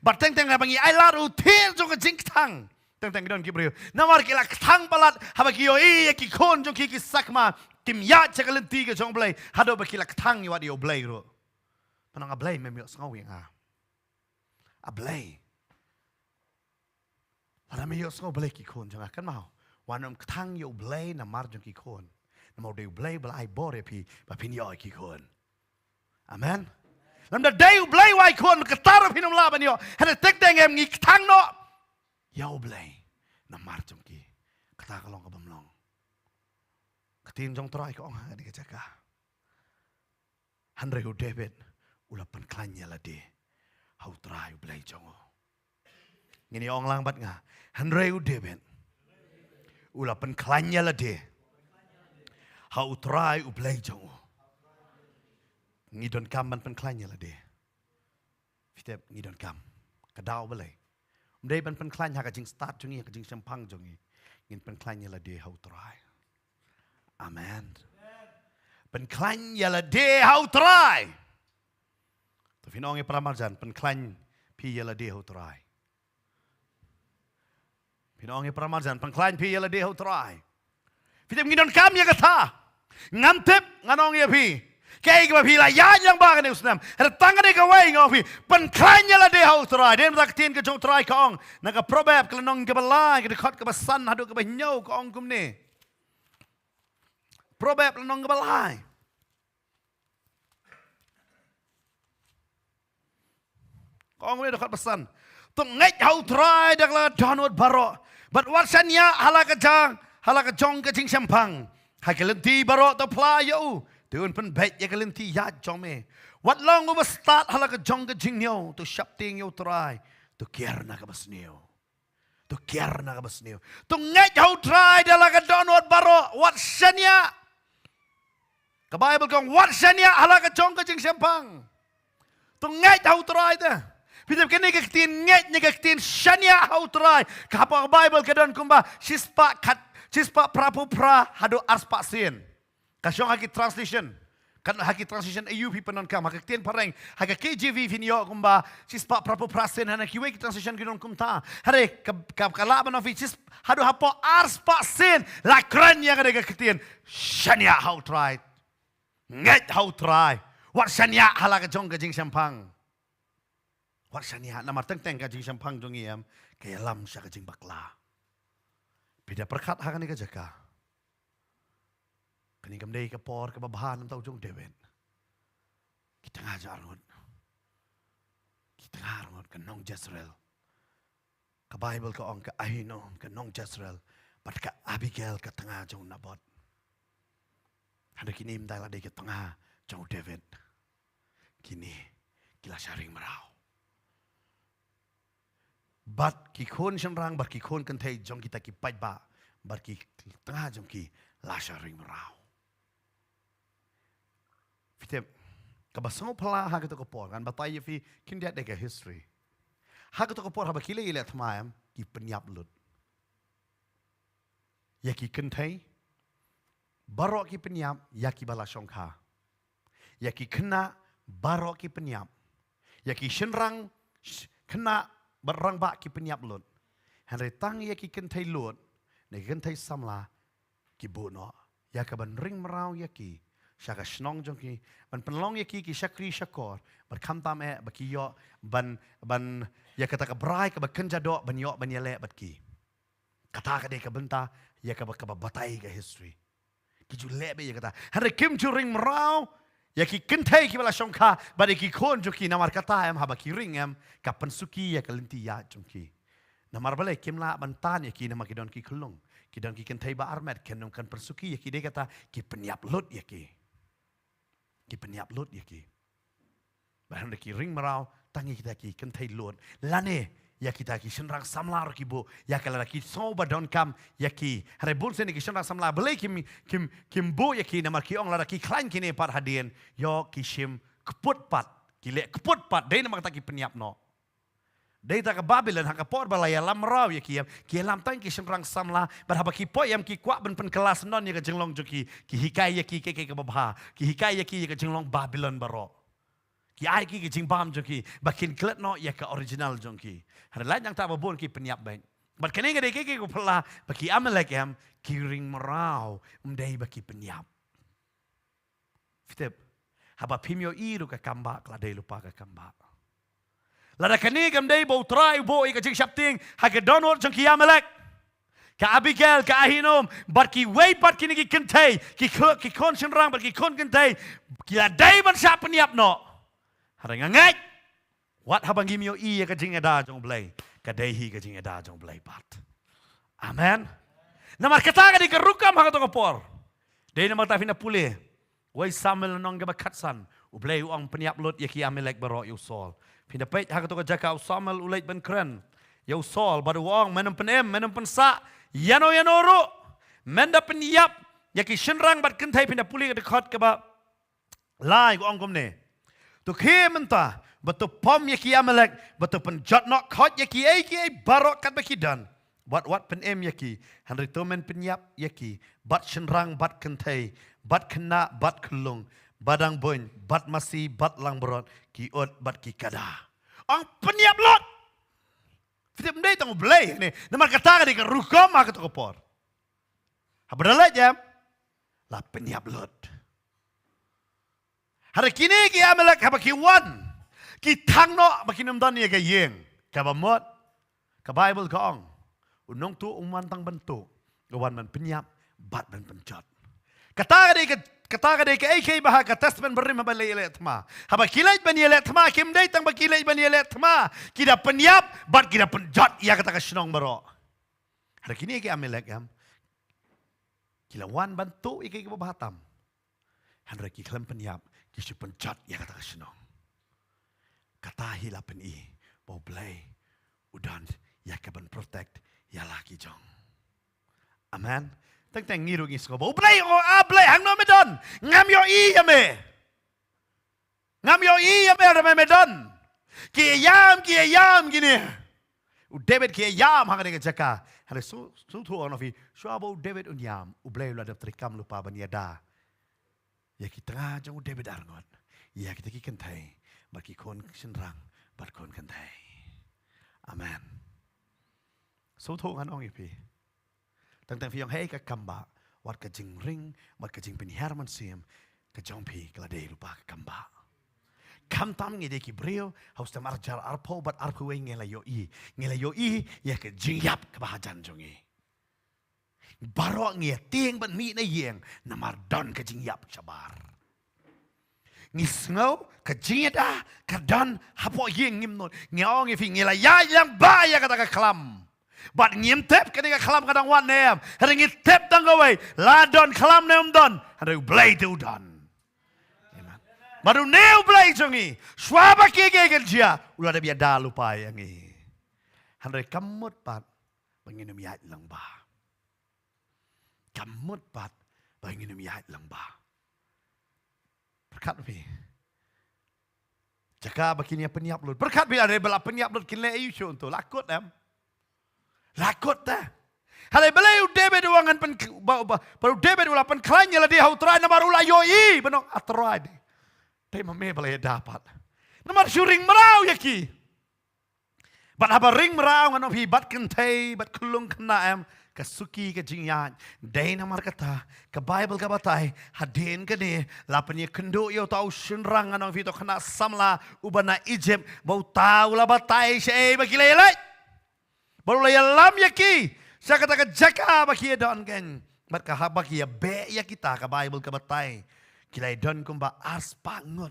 ba teng teng bangi ai la ru ther jong jing tang teng teng don ki breu namar ki la tang palat ha ba ki yo e ki kon jong ki sakma tim ya chakalenti ka jong blai hado ba ki la tang yo blai ro Panang ablay memilok sengawing ablay. Lara memilok sengaw ablay kikon jangan kan mau. Wanam ketang yo ablay na marjong kikon. Namau de ablay balai bore pi bapin yo kikon. Amen. Lam da day ablay wai kon ketar pinum laban yo. Hana tek deng em ngi ketang no. Yo ablay na marjong ki. Kata kalong kabamlong. Ketin jong try ko ang di kajaka. Hanre u David ulapan klanya la de. Hau try ablay jongo. Ngini ong lang bat nga. Hanre u David ulapan klanya la de. Hau try ablay jongo. Ngidon kam man pen klanya la de. Fitep ngidon kam. Kadao balay. Umday ban pen klanya ka jing start jongi ka jing sempang jongi. Ngin pen klanya la de hau try. Amen. Pen klanya la de hau try. Tu finong e pramarjan pen klany pi la de hau try. Finong e pramarjan pen klany pi la de hau try. Fitep ngidon kam ya kata. Ngantep nganong ya pi. Kaya iba pi la yan yang bagan ni usnam. Tangan ni kawai ngopi. Pen klanya la de hau try. Dem taktin ke jong try kaong. Naga probab kelenong ke balai ke dekat ke basan hadu ke bahnyo kaong kum ni. Probab kelenong ke balai. Kaong ni dekat basan. Tung ngej hau try dak la donut baro. But what sanya halaka jong ke jing sempang. Hakelenti baro to pla yo. Tuan pen bet ya kelenti ya jong me. What long over start halaka jong ke jing nyo to shapting yo try to kier na ka basneo. To kier na ka basneo. To ngej hau try dalaka donut baro. What sanya? Ka Bible kong what sanya halaka jong ke jing sempang. To ngej hau try ta. Pitap kini ketin ngej ni ketin sanya hau try. Kapag Bible kadon kumba sispa prapu pra hado arspa sin. Kasyong haki translation. Kan haki translation AUP penon kam. Haki ketin pareng. Haki KJV vinyo kumba sispa prapu pra sin. Hana kiwe ki translation kinon kumta. Hare kalaban of sis hado hapo arspa sin. La kren yang ada ketin sanya hau try. Ngej hau try. Wat sanya halaka jong ke jing sempang. Wat sanya namar teng ke jing sempang jong iam. Kaya lam siya ke jing bakla. Bida perkat hakan ni kajaka. Kani kamday ka por ka babahan ng tao jong David. Kita nga jarod. Kita nga jarod kanong Jezreel. Ka Bible ka ong ka Ahinom kanong Jezreel. Pat ka Abigail ka tanga jong Nabot. Handa kinim dahil aday ka tanga jong David. Kini kila syaring maraw. Bat kikon siyang rang, bat kikon kantay jong kita kipay ba. Bat ki tanga jong ki la syaring maraw. Fitep, kabasong pala hagito ko por, kan batay fi kindiat deka history. Hagito ko por haba kile ile tmayam ki penyap lut. Ya ki kentay, barok ki penyap, ya ki bala syongka. Ya ki kena barok ki penyap. Ya ki shenrang kena barang bak ki penyap lut. Henry tang ya ki kentay lut, ne kentay samla ki buno. Ya ka ban ring merau ya ki. Syaka snong jong ki ban penlong ya ki syakri syakor ban kamtam baki yo ban ya kata ka brai ka bakenja do ban yo ban yele bat ki kata ka de ka benta ya ka batai ka history ki ju lebe ya kata hari kim ju ring merau ya ki kentai ki bala shongka ban ki kon ju ki namar kata em haba ki ring em ka pensuki ya ka lenti ya jong ki namar bale kim la ban tan ya ki nama ki don ki kulung ki don ki kentai ba armet kenum kan pensuki ya ki de kata ki penyap lut ya ki penyap lut ya ki. Bahan ki ring merau tangi kita ki kentai lut. Lane ya kita ki senrang samlar ki bo ya kala ki so badon kam ya ki. Hare bun seni ki senrang samlar bele kim bo ya ki namar ki ong lara ki klain kini par hadien yo ki shim keput pat ki le keput pat dei namar ta ki penyap no. Dei ta ka Babylon ha ka por balaya lam rau ya ki lam tang ki senrang samla berhaba ki po yam ki kwa ben pen kelas non ya ka jenglong jo ki hikai ya ki ke babha ki hikai ya ki ka jenglong Babylon baro ki ai ki jing bam jo ki bakin klet no ya ka original jong ki har lain yang ta babon ki penyap bang bat kene ngade ke ko pala baki amalek yam ki ring marau umdai baki penyap fitep haba pimyo iru ka kamba klade lupa ka kamba. Lada kani kam dei bo try bo I ka jing shapting ha ka donor jong ki Amalek. Ka Abigail ka Ahinom bat ki wei bat kini ki kentay ki kon shenrang bat ki kon kentay ki la dei ban sap niap no. Hada ngangai. Wat habang gimyo I ka jing ada jong blay ka dei hi ka jing ada jong blay bat. Amen. Namar kata ka di ka rukam ha ka to por. Dei namar ta fina pulih. Wai Samuel nong ga bakatsan ublay uang peniap lut ya ki Amalek baro yu Saul. Pina pait ha ka to ka jaka Samuel ulait ben kren. Yu Saul badu uang menum penem menum pensa Yano ru menda peniap ya ki shenrang bat kentai pina pulih ka dekat ka ba lai uang komne. Tu ke menta batu pom ya ki Amalek batu penjat nok khot ya ki ai barok kat bakidan. Wat penem ya ki hanri tomen peniap ya ki bat shenrang bat kentai bat kena bat kelung badang boin bat masih bat lang berot ki ot bat ki kada. Ang peniap lot. Fitip ndai tang blay ni. Namar kata ka di ka rukom ha ka to por. Habadalat jam. La peniap lot. Hari kini ki Amalek haba ki wan. Ki tang no makinam dan ni ka yeng. Ka bamot. Ka Bible ka ong. Unong tu uman tang bentuk. Gawan man peniap bat man penjat. Kata ka di ka AK baha ka testament berim haba lele tma. Haba kilait ban yele tma kim dai tang ba kilait ban yele tma. Kida peniap bat kida penjat ya kata ka shnong baro. Hari kini ki Amalek yam. Kilawan bantu ikai ka bahatam. Hari ki klem peniap ki su penjat ya kata ka shnong. Kata hila pen I bau blay udan ya ka ban protect ya laki jong. Amen. Teng ngiru ngis ko bau blay o blay hang no medon ngam yo I ya me. Ngam yo I ya me ra medon. Ki yam gini. U David ki yam hang ne jaka. Hale su tu on of Shabo David un yam u blay la trikam lupa ban yada. Ya ki tengah jong David arngot. Ya kita ki kentai. Bagi kon shenrang bat kon kentai. Amen. So tu kan ong ipi. Tentang fiang hei ka kamba, wat ka jing ring, wat ka jing penihar man siam, ka jong pi kelade lupa ka kamba. Kam tam ngi de ki brio, haus tam arjar arpo bat arpo we ngela yo I ya ka jing yap ka bahajan jongi. Baro ngi tieng ban mi na yeng, namar don ka jing yap sabar. Ngi sngau ka jing da ka don hapo yeng ngim non, ngi ong fi ngela ya yang ba ya kata ka klam. Bat ngim tep ketika kalam kadang wan neam. Hari ngit tep tang gawai. Ladon kalam neam don. Hari blay tu don. Baru neu blay jongi. Swaba kege kerja. Ulah ada biada lupa yang ini. Hari kamut pat. Banginum yait lang ba. Kamut pat. Banginum yait lang ba. Berkat lebih. Jaka bakini peniap lut. Berkat lebih ada bela peniap lut. Kinle ayu show untuk lakut em. Lakut dah. Halai belai David uangan pen baru David ulah pen klanya lah dia hutrai namar ulah yoi benok atrai. Tema me belai dapat. Namar syuring merau yaki. Bat haba ring merau ngano hi bat kentai bat kulung kena em kasuki ke jingyan. Dai namar kata ke Bible ka batai hadin ke ni lapan ye kendo yo tau shenrang ngano hi to kena samla ubana Egypt bau tau lah batai syai bagi lelai. Baru layan lam yaki. Saya katakan jaka bagi don kan. Mat kahaba kia be ya kita ke Bible ke batai. Kilai don kumba ars pangut.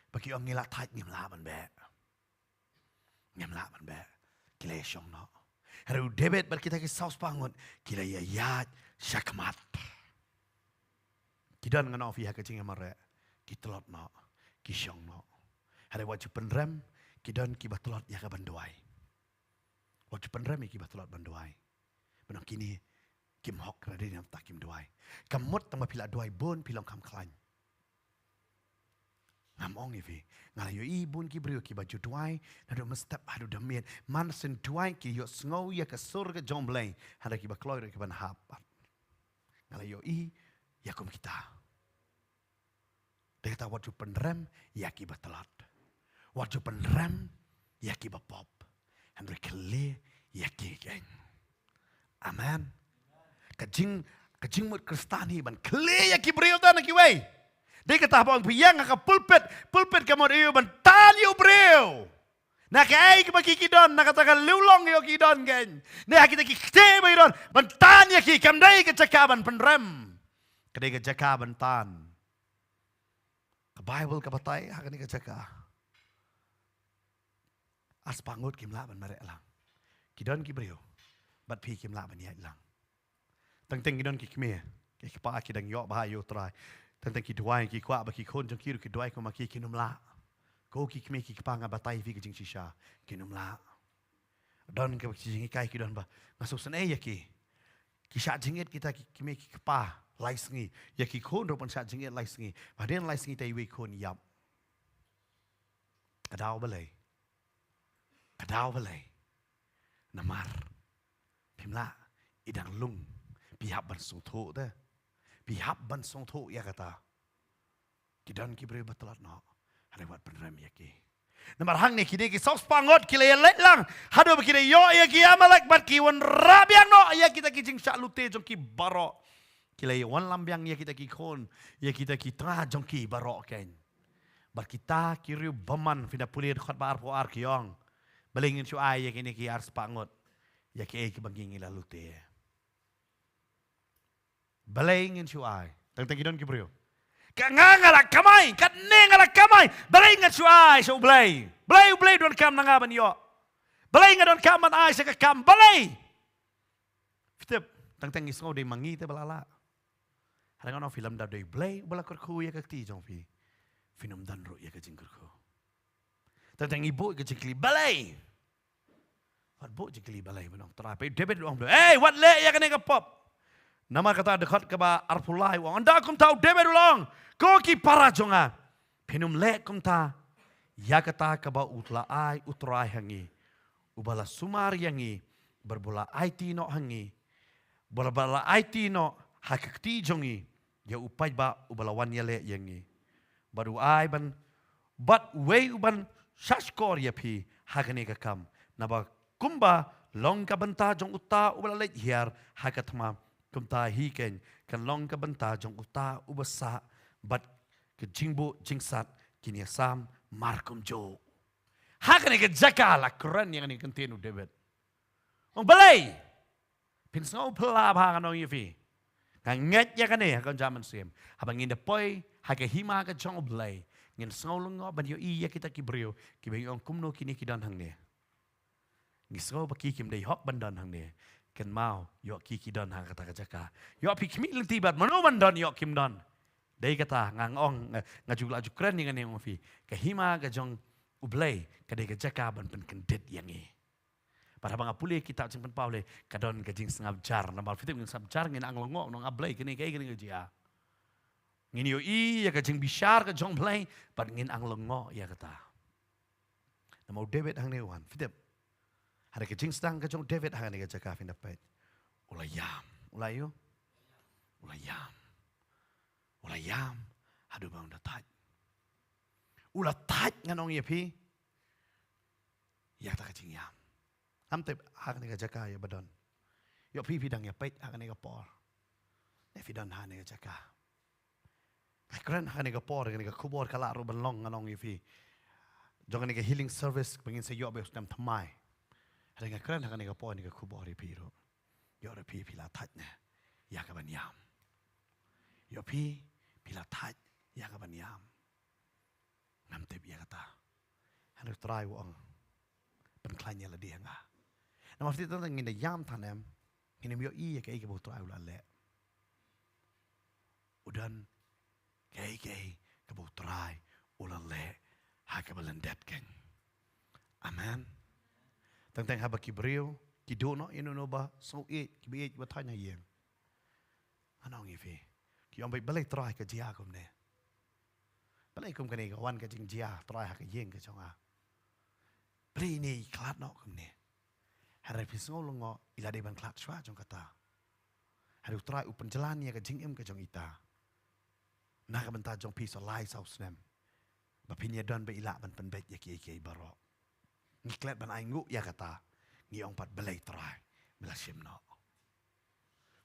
Bagi orang ngilat tait ngim laban be. Ngim laban be. Kilai syong no. Haru David bar kita ke saus pangut. Kilai ya yat syakmat. Kidan ngana ofi hak kecing amare. Kitelot no. Kisyong no. Haru wajib penrem. Kidan kibatulot ya ke banduai. Waktu penrami ki batulat banduai. Benang kini kim hok radin yang tak kim duai. Kamut tambah pila duai bon pilong kam klan. Ngamong ni fi. Ngalayo I bun ki brio ki baju duai. Nado mestap hadu damian. Man sen duai ki yo sngau ya ke surga jomblay. Hada ki bakloy ki ban hapat. Ngalayo I ya kum kita. Dia kata waktu penrem ya ki batulat. Waktu penrem ya ki bapop. Henry kele yaki geng. Amen. Kajing mut Kristani ban kele yaki brio dan ki way. Dia kata bang piyang ka pulpit ka mo iyo bantan yo breu. Na kay makikidon nakatagal lulong yo kidon gen. Na kita kite ba idon bantan ya ki kamdai ka cakaban penrem. Kadai ka cakaban tan. Ka Bible ka batay hakani ka caka. As pangut kim laban mare lang. Kidon ki breu. Bat pi kim laban ya lang. Tang kidon ki kme. Ki pa ki dang yo ba yo try. Tang ki duai ki kwa ba ki kon jong ki duai ko ma ki kinum la. Ko ki kme ki pa nga batay fi ki jing shisha kinum la. Don ka ki jing kai ki don ba. Masuk san ya ki. Ki sha jingit kita ki kme ki pa lai sngi. Ya ki kon ro pan sha jingit lai sngi. Ba den lai sngi tai we kon yap. Kadao balai. Kadao balai. Namar. Pimla idang lung. Pihap ban sung tho de. Pihap ban sung tho ya kata. Kidan ki bre batalat no. Ada buat penrem ya ki. Namar hang ni kini ki sos pangot ki le let lang. Hado ki yo ya ki amalak bat ki wan rabiang no ya kita ki jing sha lute jong ki baro. Ki le wan lambiang ya kita ki kon ya kita ki tra jong ki baro ken. Bat kita ki riu baman fina pulir khot bar po ar ki yong. Balingin su ai ya kini ki ars pangot. Ya ki banging ila lute. Balingin su ai. Tang kidon ki brio. Kangangala kamay, katnengala kamay. Balay nga suay sa ublay. Balay doon kam nangaban yo. Balay nga doon kam man ay sa kakam. Balay! Fitip, tang isngo day mangite balala. Halang ano film daw day balay, bala kurkuya kakti jong pi. Finum danro ya kajing kurku. Tang ibu kajing balay! Wat bu jikli balay manong terapi. David doang bro. Hey, what le ya kene pop. Nama kata dekat ke ba arpulai wang. Anda kum tahu David ulang. Ko ki para jonga. Penum le kum ta. Ya kata ke ba utla ai utrai hangi. Ubala sumar yangi. Berbula IT no hangi. Berbala IT no hakakti jongi. Ya upai ba ubala wan yale yangi. Baru ai ban. But way uban shashkor ya pi. Hakane ka kam. Naba kumba long ka banta jong uta ubala le hiar hakatma. Kumta hiken kan long ka banta jong uta ubasa bat ke jingbu jingsat kini sam markum jo. Hakane ke jakala keren yang ni kontinu David. Ong balay. Pinsau pela ba kanong yifi. Nganget ya kane kan zaman sim. Habang in the poi hake hima ka jong balay. Ngin sngolong ban yo iya kita kibrio kibeng kumno kini kidan hang ne. Ngisgo baki kim dei hok bandan hang ne. Ken mau yok kiki don hang kata kajaka. Yok pikmi lentibat manoman don yok kim don. Dai kata ngangong ngajugla jukran dengan yang fi. Kahima kajong ublay kadai kajaka ban pen kendet yangi. Pada bang apule kita cing pen paule kadon kajing sengab jar nambal fitim ngin sabjar ngin anglongo nong ablay kini kai kini kajia. Ngin yo ya kajing bishar kajong blay ban ngin anglongo ya kata. Namau David hang newan fitim. Hari kecing sedang kejong David hangan ega jaka fin dapat. Ulayam, ulayo. Ulayam. Aduh bang udah taj. Ulah taj nganong ya pi. Ya tak kecing yam. Amtep hangan ega jaka ya badon. Yo pi pidang ya pait hangan ega por. Ne fidan hangan ega jaka. Keren hangan ega por hangan ega kubor kalak ruban long nganong ya pi. Jangan ega healing service pengin sayok be ustam thamai. Ada yang keren akan ega poin ega kubor piro. Yo pi pila tatnya. Ya kaban yam. Yo pi pila tat ya kaban yam. Namtep ya kata. Hendak try wong. Penklanya lah dia nga. Nama fiti tentang ngina yam tanem. Ngina yo iya kai ke try ulah le. Udan kai ke try ulah le. Hakabalandet keng. Amen. Tentang haba kibriu, kidono ino ba so kibi batanya yem. Anong ifi? Ki ombai balai try ka jia kum ne. Balai kum kani ka wan ka jing jia try ha ka yeng ka chonga. Bri ni klat no kum ne. Hari pisngol ngo ila de ban klat shwa jong kata. Hari try upen jalan ya ka jing em ka jong ita. Na ka benta jong piso lai sau snem. Bapinya don ba ila ban pen bet ya ki barok. Ngiklat ban aingu ya kata. Ngiong pat belai try. Bila simno.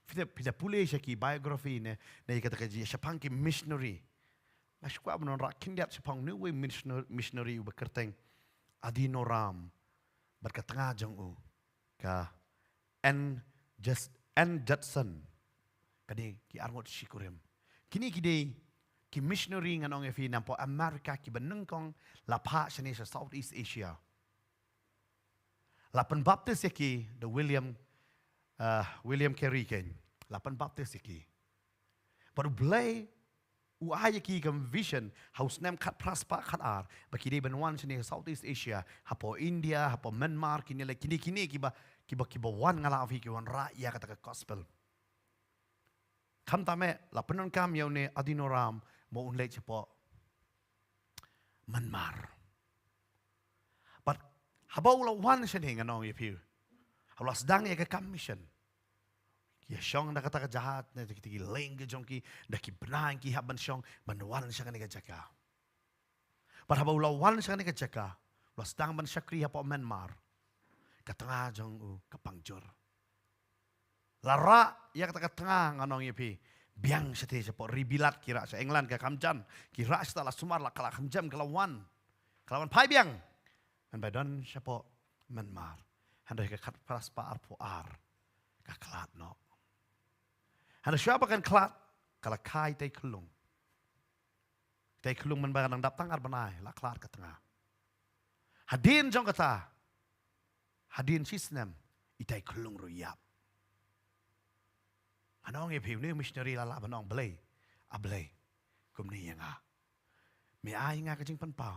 Pida pule siya ki biography ne. Na kata kaji siya pang ki missionary. Mas kuat menonrak kindiat sepang ni we missionary u bekerteng Adinoram berketengah jong u ka N Judson kadi ki arngot sikurim. Kini kidi ki missionary nganong efi nampo Amerika ki benengkong lapha sini sa Southeast Asia. Lapan baptis yaki the William Carey ken. Lapan baptis yaki. Baru belai uaya ki kam vision haus nem kat praspa kat ar baki de benwan sini Southeast Asia hapo India hapo Myanmar kini le kini kiba wan ngala afi ki wan ra ya kata gospel kam tame la penon kam yau ne Adinoram mo unle cepo Myanmar but habau la wan sini nganong ipiu haula sedang ya ke kam mission ya syong dah kata jahat na tiki leng ke jong ki dah ki benang ki haban syong banwan syang ni ka jaka par habau lawan syang ni ka jaka lo sedang ban syakri hapo Myanmar ka tengah jong u ka pangjur lara ya kata tengah nganong yepi biang sete sepo ribilat kira sa England ka kamjan kira setelah sumar la kala kamjam kelawan pai biang dan badon sepo Myanmar handai ka kat praspa arpo ar ka klat no. Hana siapa kan kelat kalau kai tay kelung. Tay kelung man bagan ang daptang arbanay la kelat ke tengah. Hadin jong kata. Hadin sisnem itay kelung ruyap. Anong ipiw ni missionary la banong belay. Ablay. Kumni yang nga. May ay nga kajing panpaw.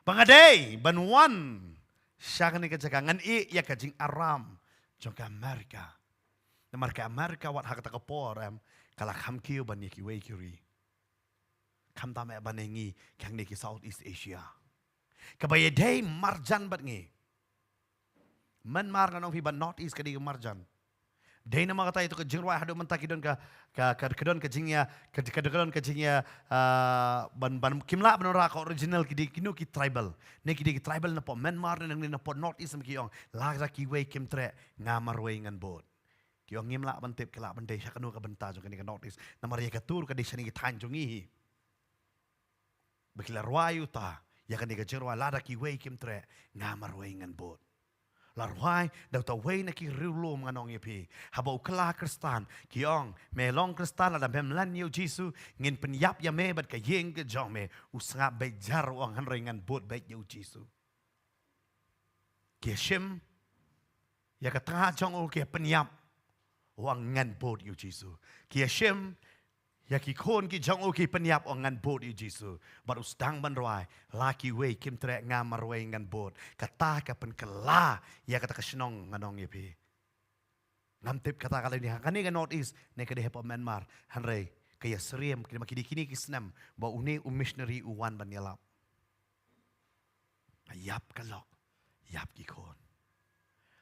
Bangaday banwan siya kani kajaga ngan ya kajing Aram jong ka Amerika. Marka Amerika wat hak tak kapor kalak ham kiu ban ki wei kiri. Kam tame ban ngi kang ni ki Southeast Asia. Kabaya day marjan bat ngi. Myanmar nganong fi ban Northeast kadi marjan. Day na mga tayo to kajing hado man takidon ka kadon kajingya kadon kajingya ban kimla banora ka original kidi kinu ki tribal. Ne kidi ki tribal na po Myanmar na po Northeast ki ong lagra ki wei kim tre ngamar wei ngan bot. Kiong ngimla bantip kala bandai siya kanu ka banta jong kani ka notice na Maria ka tur ka di siya ni tan jong ihi bakila ruayu ta ya kani ka jerwa lada ki wei kim tre ngamar wei ngan bot la ruai daw ta wei na ki riulum nganong ipi habau kala kristan kiong melong kristan la mem lan yu jisu ngin penyap ya me bat ka yeng ke jong me usnga bejar wang han ngan bot bet yu jisu kiashim ya ka tengah jong o ki penyap wang ngan bot yu Jisu. Ki Hashem ya ki kon ki jong o ki penyap wang ngan bot yu Jisu. Baru sedang banroi laki wei kim trek ngamar wei ngan bot. Kata ka pen kela ya kata kesenong nganong yepi. Ngam tip kata kala ni kani ka Northeast ne ka de hepo Myanmar hanrei kaya seriem kini kini kisnam ba uni missionary uwan ban yalap. Yap kalok yap ki kon.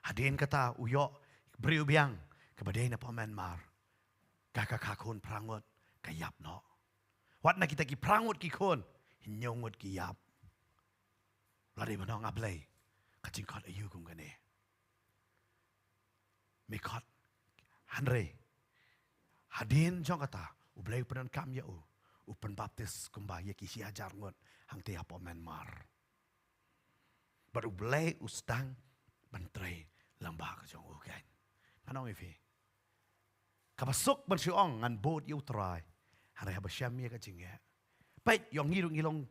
Hadin kata uyo beriu biang kebaday na po Myanmar. Kakakakon prangot kayap no. Wat na kita ki prangot ki kon hinyongot ki yap. Lari mo nang ablay kachingkot ayu kung gani. Mikot hanre hadin jong kata ublay penan kam ya upen baptis kumbaya ki siajar ngot hang te po Myanmar. But ublay ustang bantray lambak jong ugan. Anong ifi? Kapasok ban siong ngan bot yu try. Haray habasyam ya kajingya. Pait yung ngilong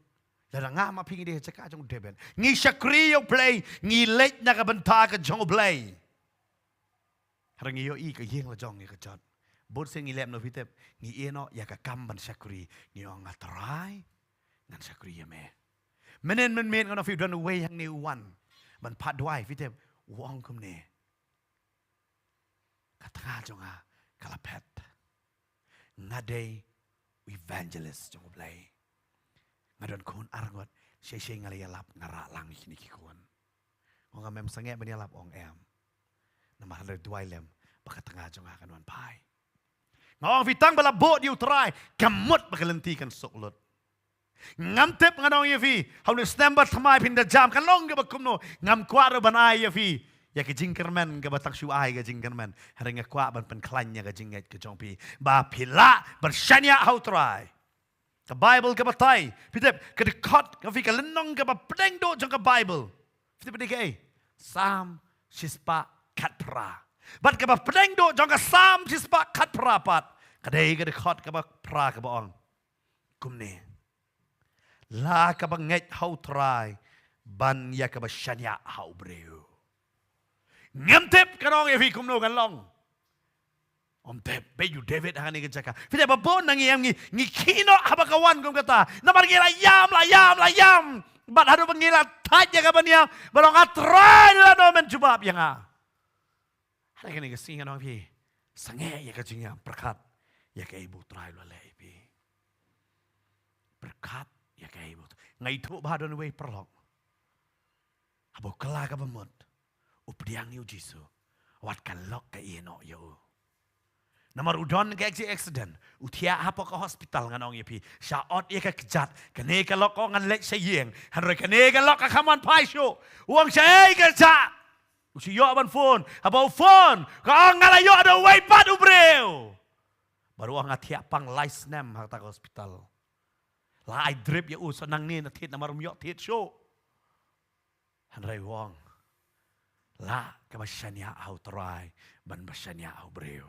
lara nga mapingi di chaka jong deben. Ngi syakri yung play, ngi late na kabanta ka jong play. Haray ngi yo i ka yeng la jong ya kajot. Bot sing ngi lem no vitep, ngi eno ya ka kamban syakri. Ngi yung nga try, ngan syakri ya me. Menen ngono fi dan away yang ni uwan. Ban padwai vitep, uang kum ne. Katanga jonga kalapet ngade evangelist jong play ngadon kun arngot syai ngalayalap ngara lang ni kikon ong mem sange banialap ong em na mahal duai lem pakatanga jonga kanwan pai ngong vitang balabot yu try kamot bakalentikan soklot ngamtep nganong yevi how no stemba thamai pinda jam kalong ga bakumno ngam kwaro banai yevi ya ke jingkerman ke batang syuai ke jingkerman haringa kwa ban penklanya ke jinget ke jongpi ba pila bersyanya how try Ke Bible ke batai. Pitep ke dekat ke fika lenong ke pedeng do jong ke Bible. Pitep deke. Sam sispa kat pra. Bat ke pedeng do jong ke sam sispa kat pra pat. Kadai ke dekat ke pra ke baong. Kumne. La ke banget hau try. Ban ya ke basyanya hau breu. Ngamtep kanong ya fi kumno kan long. Om tep beju David hani ke jaka. Fide babon nang yang ngi kino habakawan kum kata. Namar gila yam. Bat hadu pengila taja ka bania. Balong atrai la no men jubab yang a. Hari kini kesing kanong fi. Sange ya ke jingya berkat ya ke ibu trai lo le fi. Berkat ya ke ibu. Ngai tu bahadon we perlok. Abo kala ka bamot. Updiang yu jisu. Wat kalok ka ino yo. Namar udon ke accident. Utia apa ke hospital nganong yepi. Syaot ye ke kejat. Kene ke lok ko ngan lek sayeng. Hanre kene ke lok ka kaman pai syo. Uang syai ke ja. Usi yo ban phone. Apa phone. Ka ngala yo ada way pat ubreu. Baru ang atia pang lice nem hak ke hospital. La ai drip ye u sonang ni na tit namar yo tit syo. Hanre wong. La ke basyanya au try. Ban basyanya au breu.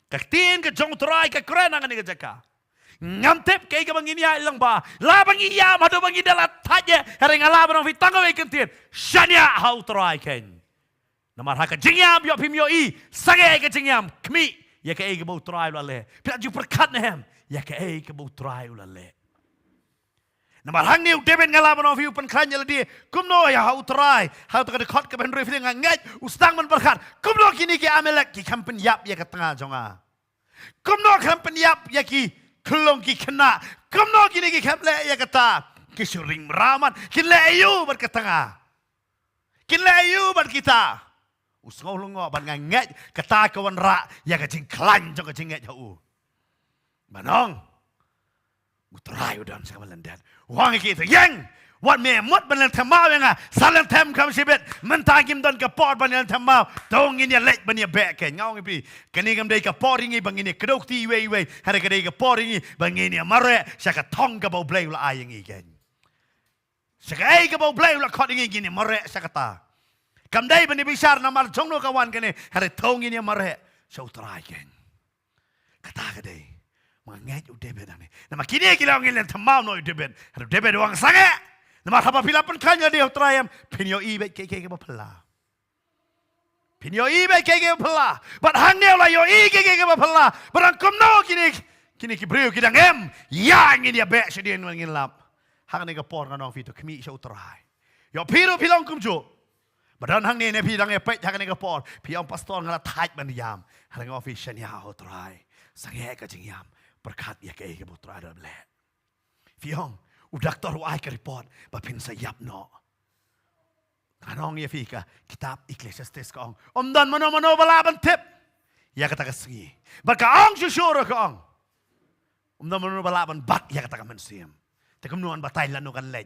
Kaktin ke jong try ke keren ang ni jaka. Ngantep kay ka banginya ilang ba. Labang iya madu bangidala taje hereng alaban ng vitango ay kantin. Shanya how try ken. Namar ha ka jingyam yo pimyo i sage ka jingyam kmi ya ka ay ka bo try lale. Pila ju perkat na hem ya ka ay ka bo try lale. Namar hang niu David ngalaban of you pen kranya ladi kumno ya how try how to dekat ke benri fiding ngat ustang man berkat kumno kini ke amelek ki kampen yap ya ke tengah jonga kumno kampen yap ya ki kelong ki kena kumno kini ki kamle ya kata ki suring raman kinle ayu ber ke tengah kinle ayu ber kita usngol ngo ban ngat kata kawan ra ya ke jing klan jong ke jinget jau banong utrai udan sakabalandan wang kita yang wat me mot balan thamau yang salan tham kam sibet mentagim don ka por balan thamau dong in ya lek ban ya back ke ngau ngi kani gam dei ka por ngi bangini kedok ti we hare ka dei ka por ngi bangini mare saka thong ka bau blai la ai ngi ken saka ai ka bau blai la khot ngi gini mare saka ta kam dei ban bisar na mar jong no ka wan kene hare thong ngi mare so trai ken kata ka dei mangai David ani. Nama kini kita ngilin tamau no David. Ada David wang sange. Nama apa pilapan kanya dia terayam. Pinyo ibe keke bapala. Pinyo ibe keke bapala. But hangnya lah yo keke bapala. Berangkum no kini kibriu kita ngem. Yang ini dia bek sedih ngin lap. Hang ni kapor kanong fito kemi show terai. Yo piru pilong kumju. Badan hang ni pidang epek hang ni kapor. Piang pastor ngala tight bandiam. Hang office nya ho terai. Sange ka jingyam. Berkat ya ke putra ada bele. Fiong, udak tor wai ke report, bapin sayap no. Kanong ya fika, kitab Ecclesiastes kaong. Dan mano balaban tip. Ya kata kesengi. Baka ong susura kaong. Dan mano balaban bat ya kata kemensiam. Tekemunuan batay lanu kan lej.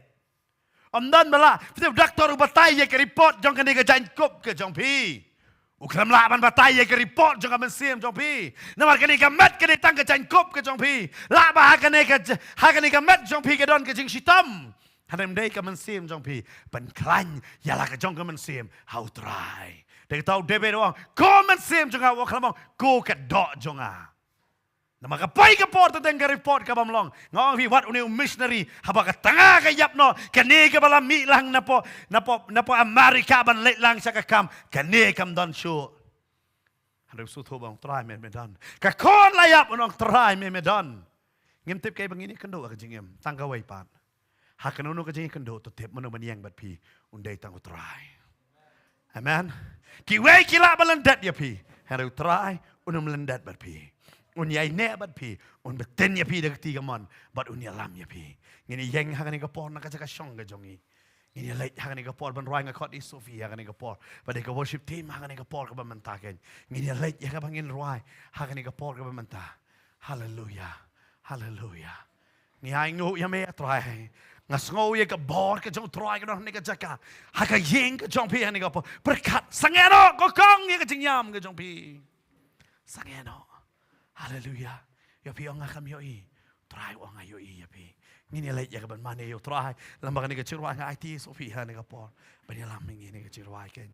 Dan bala, udak tor batay ya ke report jong kan dia jain kop ke jong pi. Ukram laban batay ke report jong kemensiam jong pi. Namar kani kamet kani tang ke jain kop ke jong pi. La ba kani kamet jong pi ke don ke jing sitam. Hadam dei kemensiam jong pi. Ban klan ya la ke jong kemensiam how try. Dei tau debe doang. Kemensiam jong a waklamong go ke dok jong a. Nama kapai ke port tentang report ke bamlong. Ngawang fi wat uniu missionary haba ke tengah ke yapno kene ke balam mi lang napo Amerika ban let lang sa kam kene kam don show. Handu su tho bang try me don. Ka kon layap unong try me don. Ngem tip kay bangini kendo ka jingem tangga wai pan. Hakanunu ka jingem kendo to tip mano maniang bat pi undai tango try. Amen. Ki wai kila balandat ya pi. Handu try unum landat bat pi. Unyai ne bat pi, beten ya pi dekat tiga mon, bat unyai lam ya pi. Ngini yang hakan ni kapor nak kaca syong ke jongi. Ngini late hakan ni kapor ban roy ngakot di Sophie hakan ni kapor. Pada ke worship team hakan ni kapor ke bamentaken. Ngini late ya ke bangin roy hakan ni kapor ke bamenta. Hallelujah, hallelujah. Ni aing nu ya me try. Ngasngau ya ke bor ke jong try ke dong ni ke jaka. Hakan yeng ke jong pi hakan ni kapor. Berkat sangeno kokong ya ke jingyam ke jong pi. Sangeno. Hallelujah. Ya piong ngakam yo i. try wa ngayo iya pi ngini lai ya ban mane yo try lamba kan ga chirwa nga IT Sophie ha ne ga por ban ya lam ngini ga chirwa ken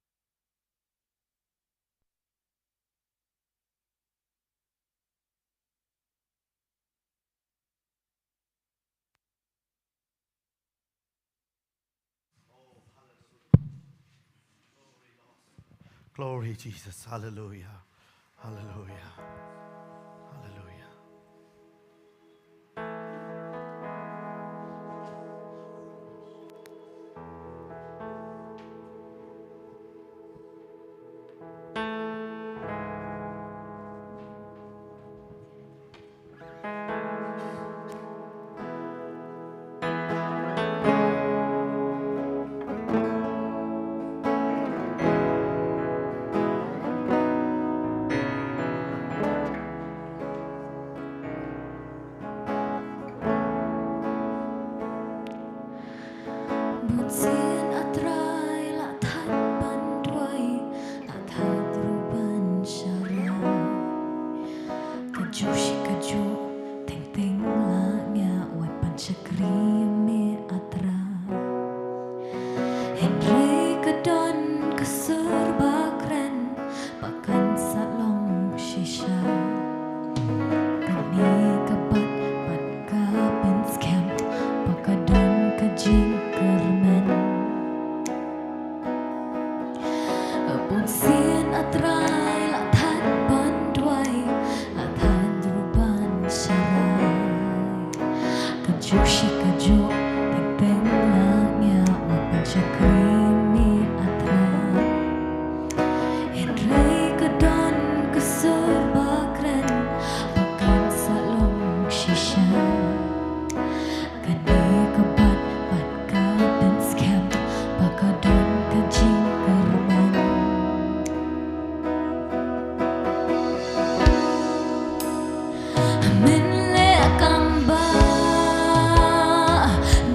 Glory Jesus. Hallelujah. Hallelujah. Hallelujah. Butin atrai la that banduai la that ruban syara kajushi kaju teng teng la nya wat panchakri me atra Henry kedon keserba keren pakan salong shisha kani kapat pat kapin scam pakadon kajing kerman Bun sien atrai la that banduai la that ruban syarai kajushi kaju teng teng la nya wa panchakri mi atra Henry kedon keserba keren pakan salong shisha kani kapat pat kapin scam pakadon kajing kerman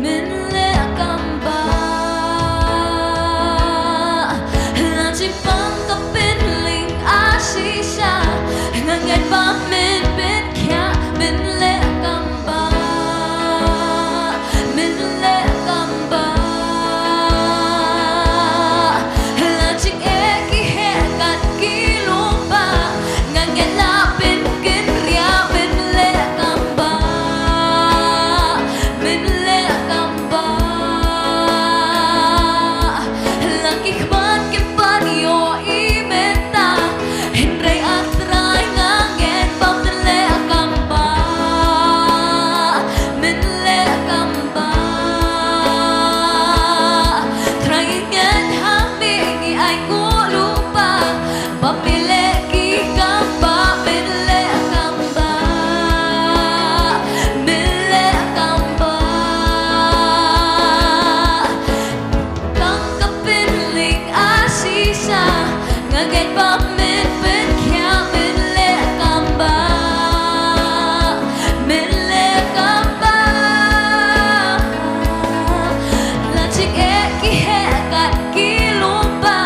min le kamba la chipang kapin ling ashisha ngangen ba min bin kya min le kamba la ching eki he kat ki lumba ngangen la bin kin ria min le kamba laki kman ke panyo imeta Henry atrai ngangen ba min le kamba try ngan hami ni ai ko lupa pamile ki kamba min le kamba kang kapin ling asisa ngagen ba min pen kya min le kamba la ching eki he kat ki lumba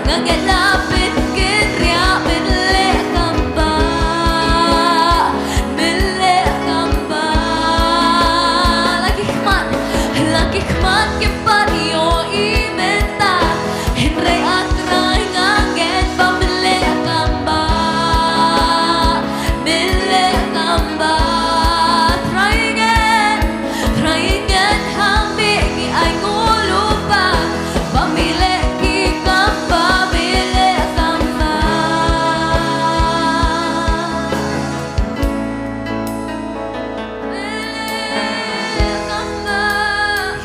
ngagen la pin kin ria min le kamba laki kman ke panyo imenta Henry atrai ngangen ba min le kamba try ngan hami ni ai ko lupa pamile ki kamba mile kamba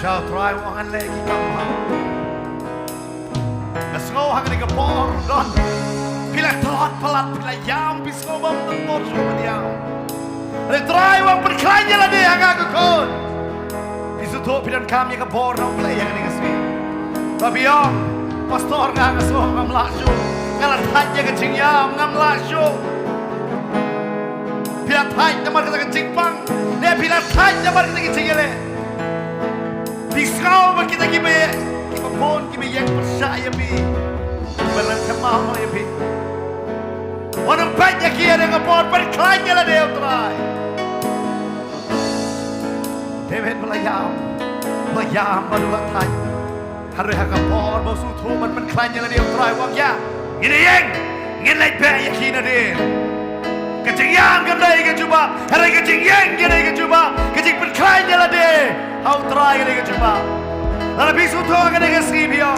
Shout try wa ngan legi kamba Nasngo hang ni ga por don pila tot pelat pila yam pisco bom dan por so diam Re try wa berklanya la dia hang ko Pisu to pidan kami ga por no play yang ni gaswi Tapi yom pastor nga ngaso ngam lakso ngalat hanya ga cingyam ngam lakso Pila thai namar ka cingpang ne pila thai namar ka cingele Pisau ba kita gibe pon gibe yang percaya bi belan kemau ya bi Orang banyak kia dengan pohon berkelanya lah dia try Amen. Melayam manulah thay. Hari hakapor bau tu man klanya la dia try wang ya. Ini yang ngin lai be yakin ade. Kecing yang gandai ke cuba. Hari kecing yang gandai ke cuba. Kecing man klanya la de. How try gandai ke cuba. Lalu bisu tu gandai ke sibio.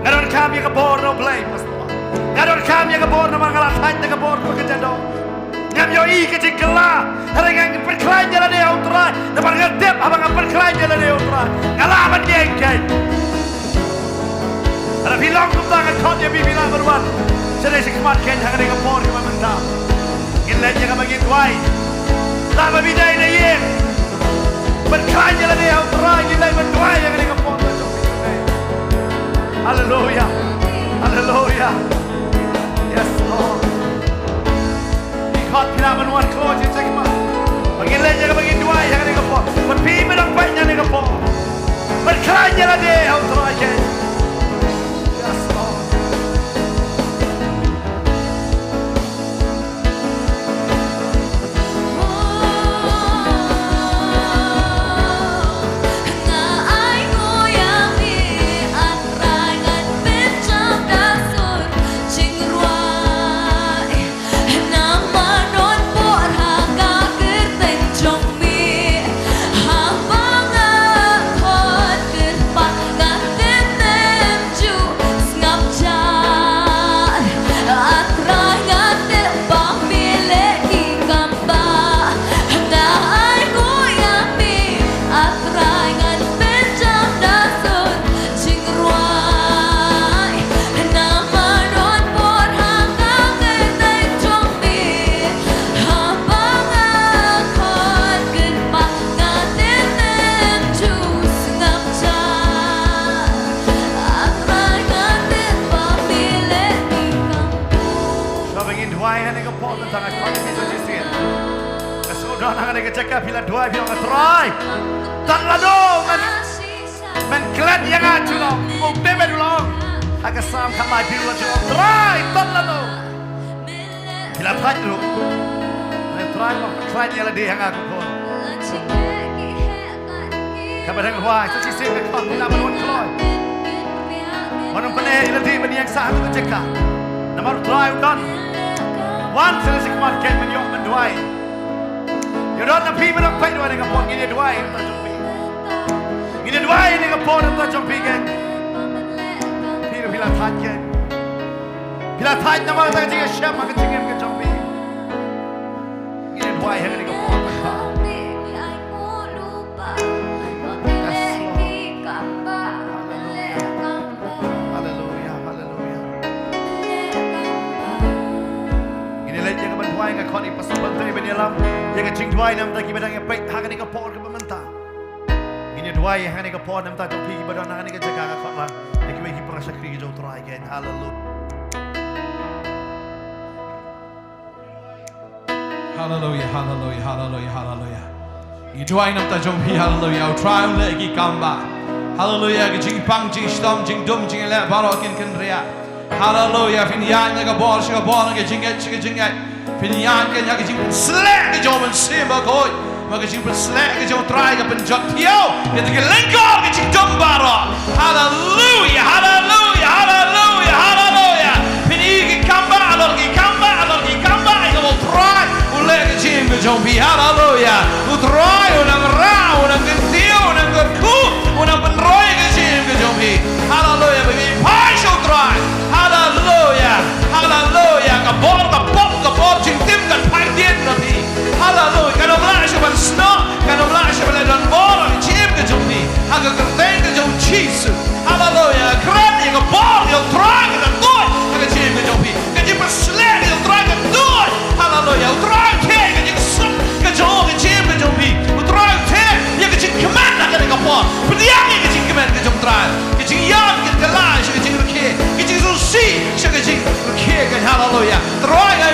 Ngaron kami ke bor no blame pastor. Ngaron kami ke bor no mangalah thay ke bor ko kejado. Ngam yo I kecing kelah. Hari yang perklanya la de how try. Nampak ngadep abang perklanya la de how try. Ngalah man jengkai. Ada bilang kumtangan kau dia bilang berwan. Sedai sekemat kenya dengan kapor kau mentah. Inlah jangan bagi tuai. Tak berbeda ini ye. Berkanya lah dia orang inlah bertuai yang dengan kapor. Hallelujah, Hallelujah. Yes Lord. Ikut bila menuan kau jadi sekemat. Inlah jangan bagi tuai yang dengan kapor. Berpimpin orang banyak dengan kapor. Berkanya lah dia orang kenya. Bila dua bilang try, tak lalu men klan yang acu lo, mukti berulang, agak sam kamai biru acu lo try, tak lalu. Bila try dulu, try lo klan yang ladi yang aku pun. Kabarang wah, itu sih ke kau bila menun keloy. Menun penih ladi meniang sah itu cekak. Nama try udan, one selesai kemar ken menyok menduai. Yaudah nabi menang pai dua dengan pon ini dua yang tak jumpi. Ini dua yang dengan pon yang tak jumpi kan. Pilih bila tanya kan. Bila tanya nama tak jika siapa maka jika kita jumpi. Ini dua yang dengan pon yang tak. Hallelujah, Hallelujah. Ini lagi yang berdua yang kau ni pasal bantui berdalam. Yang cing dua nam tak ibadang yang baik hang ni kapor ke pementang. Ini dua yang hang ni kapor nam tak jumpi ibadang hang ni kejaga kat lah. Yang bagi perasa kiri jauh try again. Hallelujah. Hallelujah, Hallelujah, Hallelujah, Hallelujah. Ini dua nam tak jumpi Hallelujah. Try lagi kamba. Hallelujah. Cing pang, cing stom, cing dum, cing lek barokin kendria. Hallelujah. Fin yang ni kapor, si kapor ni cingat. Pilihan kan yang kita selek ke jauh mensimba koi, maka kita selek ke jauh try ke penjat tiaw, kita ke lengkar ke kita dambara. Hallelujah, Hallelujah, Hallelujah, Hallelujah. Pini ke kamba, lagi kalau try, ulek ke jim ke jauh pi. Hallelujah, utray, unang ra, unang kentiau, unang kerku, unang penroy ke jim ke jauh pi. Hallelujah, bagi pai show try. Hallelujah, Hallelujah. Kapor. Cintim kan panggian nabi. Hallelujah. Kalau belah siapa snow, kalau belah siapa ledan bola, cim ke jumpi, agak kerteng ke jauh cisu. Hallelujah. Keren yang kebor, yang terang ke tuai, agak cim ke jumpi. Kecil perselek yang terang ke tuai. Hallelujah. Terang ke kecil suk ke jauh ke cim ke jumpi. Terang ke yang kecil keman agak ke kebor. Pediang yang kecil keman ke jump terang. Kecil yang ke kelah, kecil berke, kecil susi, kecil berke kan. Hallelujah. Terang yang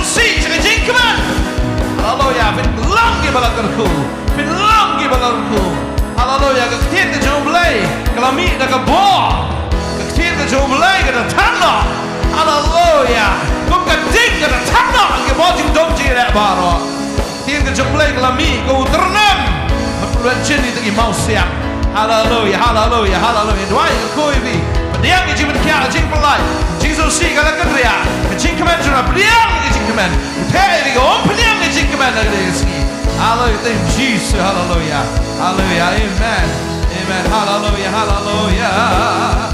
see, changing command. Hallelujah. Fin langgi balakarku. Fin langgi balakarku. Hallelujah. Ketiin ke jumlai. Kelami dah kebor. Ketiin ke jumlai ke tanah. Hallelujah. Kum keting ke tanah. Ke bojing dom jirat baru. Ketiin ke jumlai kelami ke uternam. luan chin ni tegi mau siap. Hallelujah, hallelujah, hallelujah. Dua yang koi bi. Pediang ni jimin kia jing pelai. Jing so si kalau kerja. Jing kemen cuma pediang ni jing kemen. Hei ni go pediang ni jing kemen dari sini. Hallelujah, thank Jesus, hallelujah, hallelujah, amen, amen, hallelujah, hallelujah.